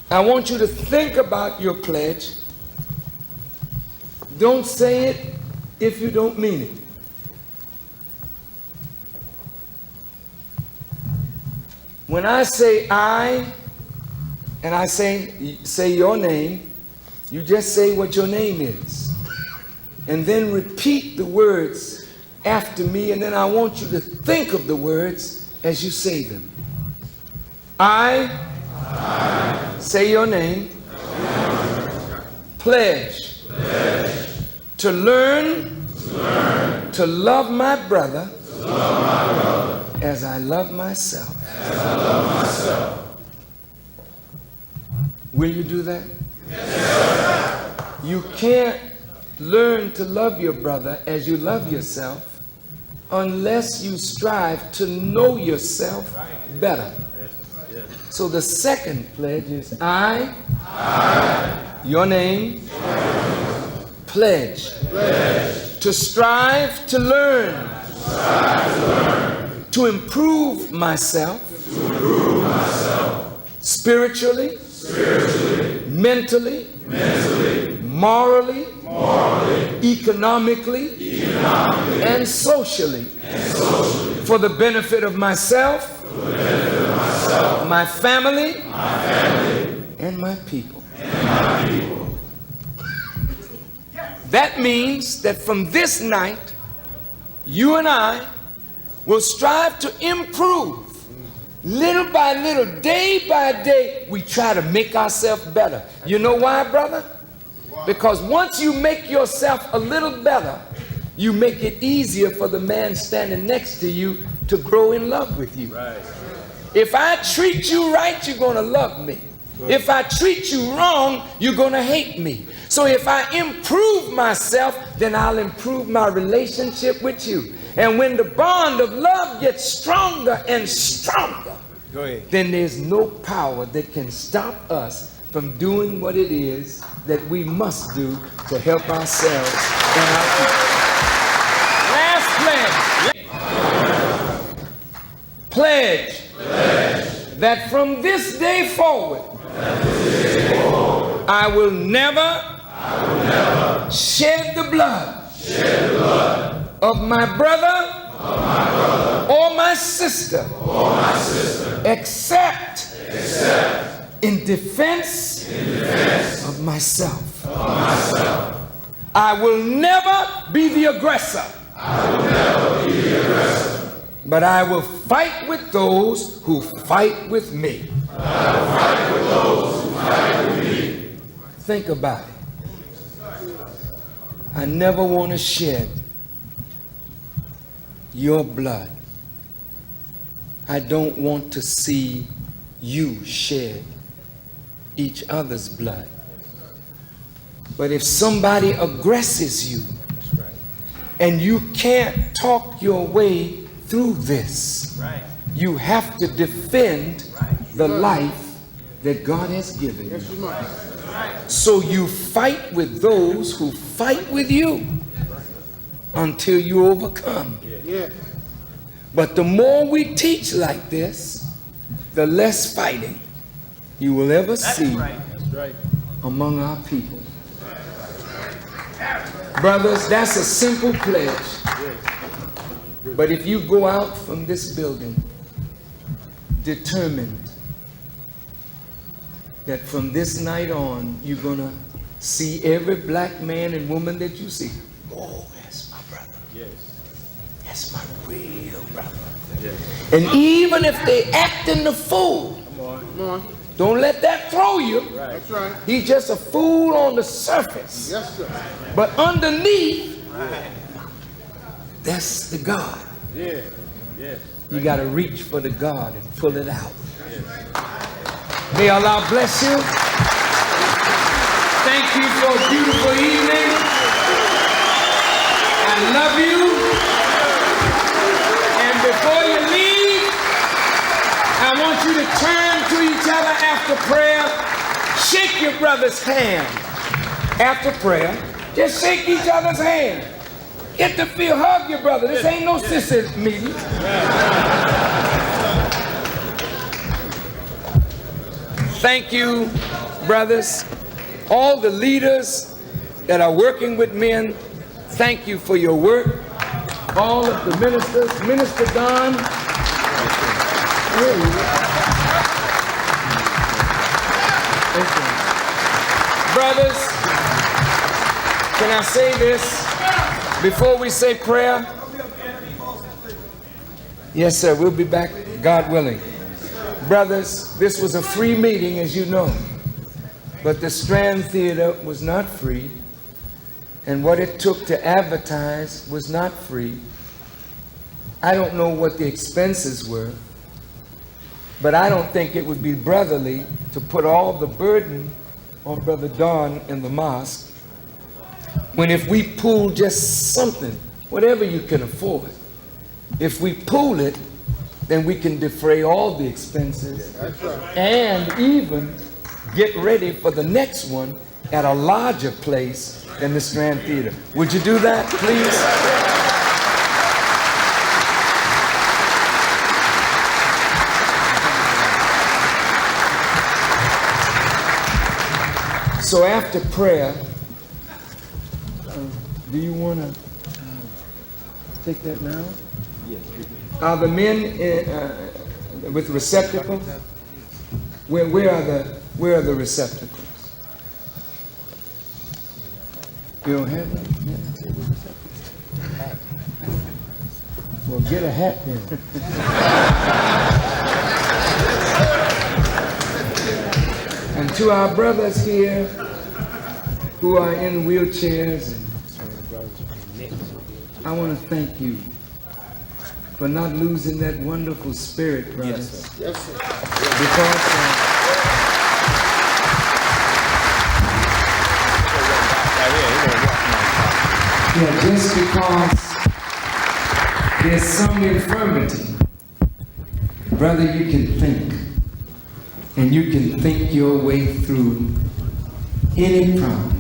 I want you to think about your pledge. Don't say it if you don't mean it. When I say I, and I say your name, you just say what your name is. And then repeat the words after me, and then I want you to think of the words as you say them. I say your name, pledge to learn to love my brother as I love myself. Will you do that? You can't learn to love your brother as you love yourself unless you strive to know yourself better. So the second pledge is I, your name, pledge to strive to learn, to improve myself, spiritually, mentally, morally, economically, and socially, for the benefit of myself, my family, and my people. That means that from this night, you and I will strive to improve. Little by little, day by day, we try to make ourselves better. You know why, brother? Because once you make yourself a little better, you make it easier for the man standing next to you to grow in love with you. If I treat you right, you're going to love me. If I treat you wrong, you're going to hate me. So if I improve myself, then I'll improve my relationship with you. And when the bond of love gets stronger and stronger, then there's no power that can stop us from doing what it is that we must do to help ourselves and our people. Last pledge. Pledge that from this day forward, I will never shed the blood of my brother or my sister, except in defense of myself. I will never be the aggressor. But I will fight with those who fight with me. Think about it. I never want to shed your blood. I don't want to see you shed each other's blood. But if somebody aggresses you and you can't talk your way through this, you have to defend the life that God has given you. So you fight with those who fight with you until you overcome. But the more we teach like this, the less fighting you will ever see among our people. Brothers, that's a simple pledge. But if you go out from this building determined that from this night on, you're going to see every black man and woman that you see, oh, that's my brother. Yes. That's my real brother. Yes. And even if they acting the fool, come on. Don't let that throw you. Right. That's right. He's just a fool on the surface. Yes, sir. But underneath, that's the God. Yeah. Yes. You got to reach for the God and pull it out. Yes. May Allah bless you. Thank you for a beautiful evening. I love you. And before you leave, I want you to turn to each other after prayer. Shake your brother's hand after prayer. Just shake each other's hand. Get to feel, hug your brother. This ain't no sister meeting. Thank you, brothers. All the leaders that are working with men, thank you for your work. All of the ministers, Minister Don. Brothers, can I say this before we say prayer? Yes, sir, we'll be back, God willing. Brothers, this was a free meeting, as you know, but the Strand Theater was not free, and what it took to advertise was not free. I don't know what the expenses were, but I don't think it would be brotherly to put all the burden on Brother Don in the mosque, when if we pool just something, whatever you can afford, if we pool it, then we can defray all the expenses and even get ready for the next one at a larger place than the Strand Theater. Would you do that, please? So after prayer, do you want to take that now? Yes. Are the men with receptacles? Where are the receptacles? You don't have them? Yeah. Well, get a hat then. And to our brothers here who are in wheelchairs, I want to thank you for not losing that wonderful spirit, brothers. Yes, sir. Just because there's some infirmity, brother, you can think. And you can think your way through any problem.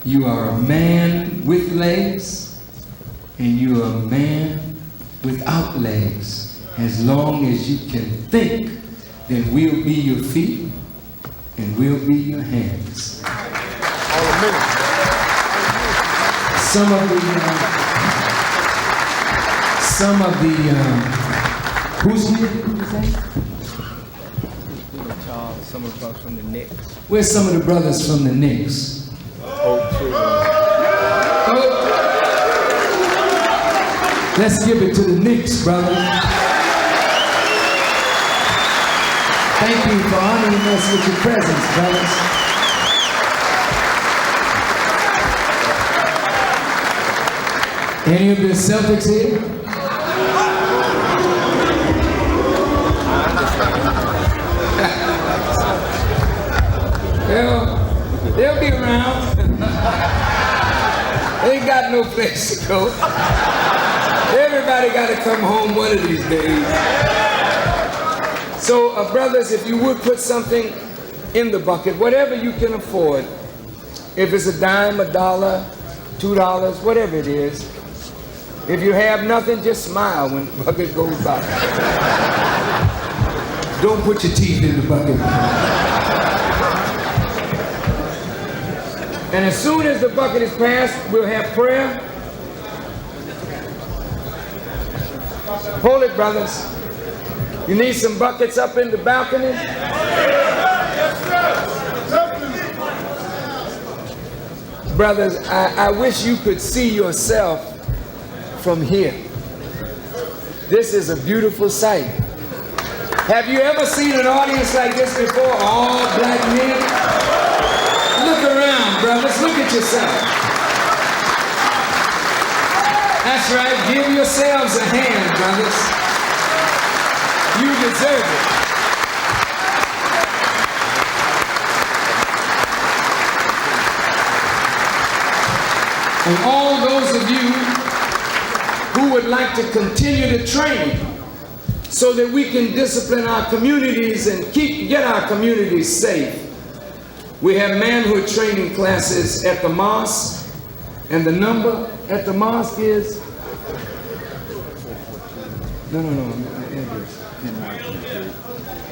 You are a man with legs, and you are a man without legs. As long as you can think, then we'll be your feet, and we'll be your hands. Some of the who's here? Who you say? Some of us from the Knicks. Where's some of the brothers from the Knicks? Let's give it to the Knicks, brother. Thank you for honoring us with your presence, brothers. Any of the Celtics here? They'll be around. They ain't got no place to go. Everybody got to come home one of these days. So, brothers, if you would put something in the bucket, whatever you can afford, if it's a dime, $1, $2, whatever it is, If you have nothing, just smile when the bucket goes by. Don't put your teeth in the bucket. And as soon as the bucket is passed, we'll have prayer. Hold it, brothers. You need some buckets up in the balcony? Brothers, I wish you could see yourself from here. This is a beautiful sight. Have you ever seen an audience like this before? All black men? Look around, brothers. Look at yourself. That's right. Give yourselves a hand, brothers. You deserve it. And all those of you who would like to continue the training so that we can discipline our communities and get our communities safe, we have manhood training classes at the mosque, and the number at the mosque is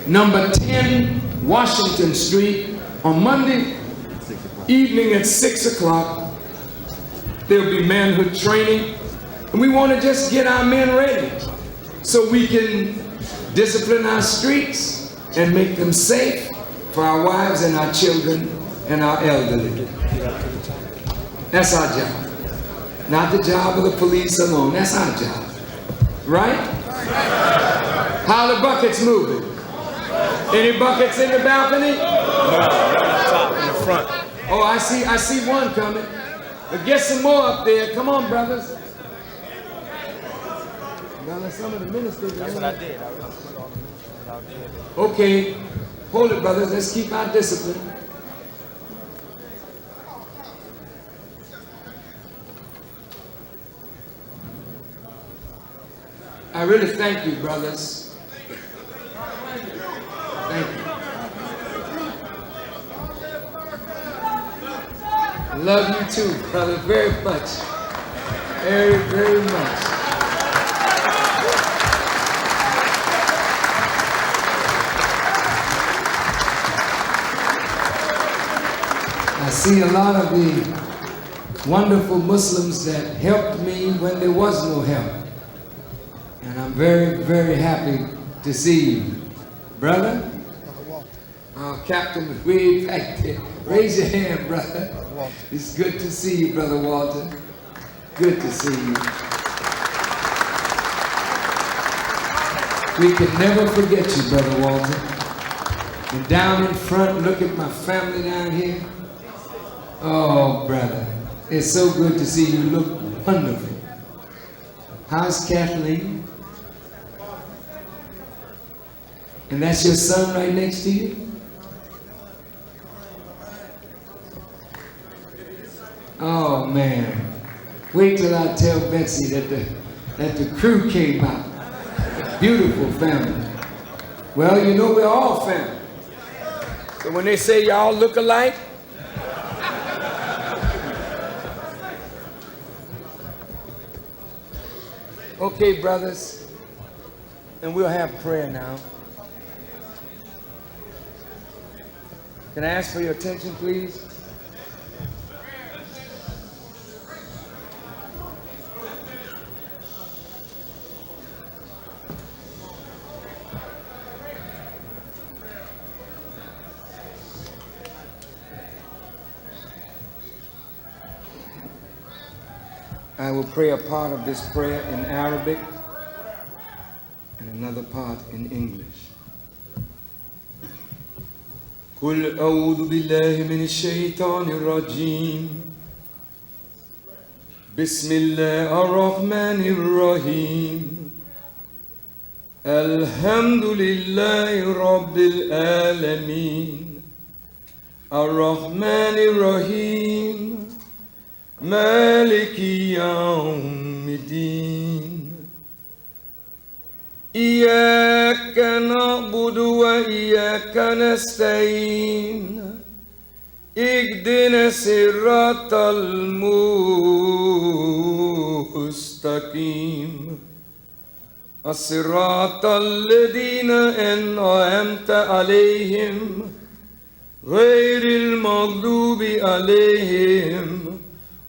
number 10 Washington Street on Monday evening at 6 o'clock. There'll be manhood training, and we want to just get our men ready so we can discipline our streets and make them safe for our wives and our children and our elderly. That's our job. Not the job of the police alone. That's our job. Right? How are the buckets moving? Any buckets in the balcony? No, top, in the front. Oh, I see one coming. But get some more up there. Come on, brothers. Now, some of the ministers. That's what I did. Okay. Hold it, brothers. Let's keep our discipline. I really thank you, brothers. Thank you. I love you too, brother, very much. Very, very much. I see a lot of the wonderful Muslims that helped me when there was no help. And I'm very, very happy to see you. Brother? Captain, way back there. Raise your hand, brother. It's good to see you, Brother Walter. Good to see you. We can never forget you, Brother Walter. And down in front, look at my family down here. Oh, brother. It's so good to see you. Look wonderful. How's Kathleen? And that's your son right next to you? Oh man, wait till I tell Betsy that the crew came out. Beautiful family. Well, you know we're all family. So when they say y'all look alike, okay, brothers, and we'll have prayer now. Can I ask for your attention, please? I will pray a part of this prayer in Arabic and another part in English. قل أعوذ بالله من الشيطان الرجيم بسم الله الرحمن الرحيم الحمد لله رب العالمين الرحمن الرحيم مالك يوم الدين إياك نعبد وإياك نستعين اهدنا الصراط المستقيم المستقيم الصراط الذين أنعمت عليهم غير المغضوب عليهم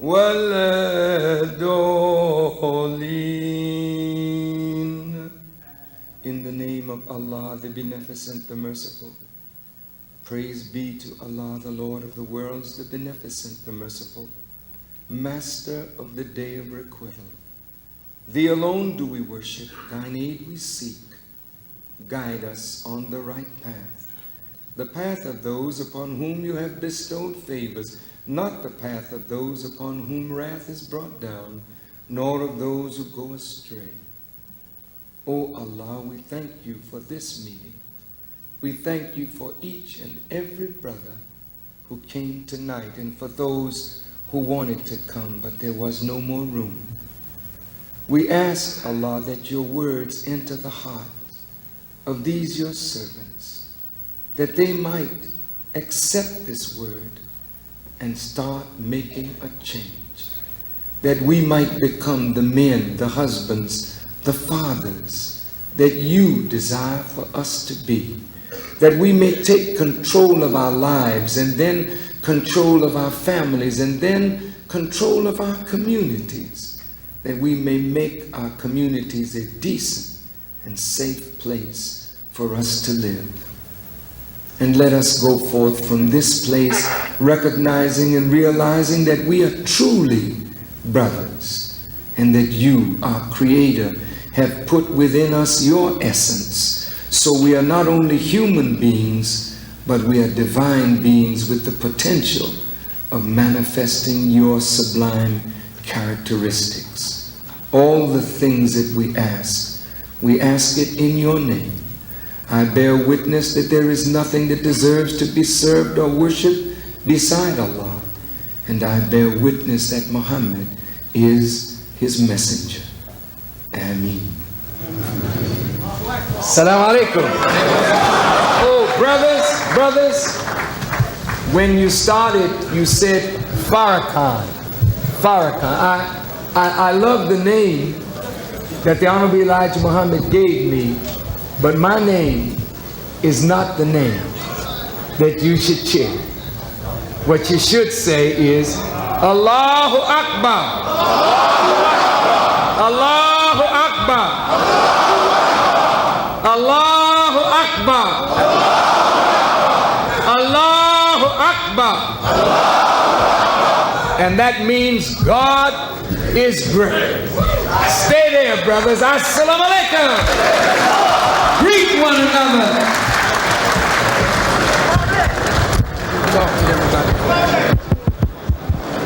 ولا الضالين. In the name of Allah, the Beneficent, the Merciful. Praise be to Allah, the Lord of the worlds, the Beneficent, the Merciful, Master of the day of requital. Thee alone do we worship, thine aid we seek. Guide us on the right path, the path of those upon whom you have bestowed favors, not the path of those upon whom wrath is brought down, nor of those who go astray. O Allah, we thank you for this meeting. We thank you for each and every brother who came tonight, and for those who wanted to come, but there was no more room. We ask, Allah, that your words enter the heart of these your servants, that they might accept this word and start making a change, that we might become the men, the husbands, the fathers that you desire for us to be, that we may take control of our lives, and then control of our families, and then control of our communities, that we may make our communities a decent and safe place for us to live. And let us go forth from this place recognizing and realizing that we are truly brothers, and that you, our Creator, have put within us your essence. So we are not only human beings, but we are divine beings with the potential of manifesting your sublime characteristics. All the things that we ask it in your name. I bear witness that there is nothing that deserves to be served or worshipped beside Allah, and I bear witness that Muhammad is his messenger. Ameen. Assalamu alaikum. Oh, brothers, when you started, you said Farrakhan. I love the name that the Honorable Elijah Muhammad gave me, but my name is not the name that you should cheer. What you should say is Allahu Akbar. Allahu Akbar. Allahu Akbar. Allahu Akbar. And that means God is great. Stay there, brothers. Assalamu alaikum. Greet one another.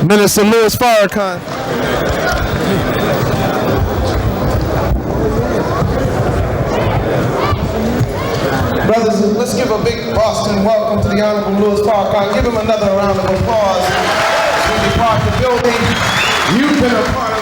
Minister Louis Farrakhan. Brothers, let's give a big Boston welcome to the Honorable Louis Farrakhan. Give him another round of applause as we depart the building. You've been a part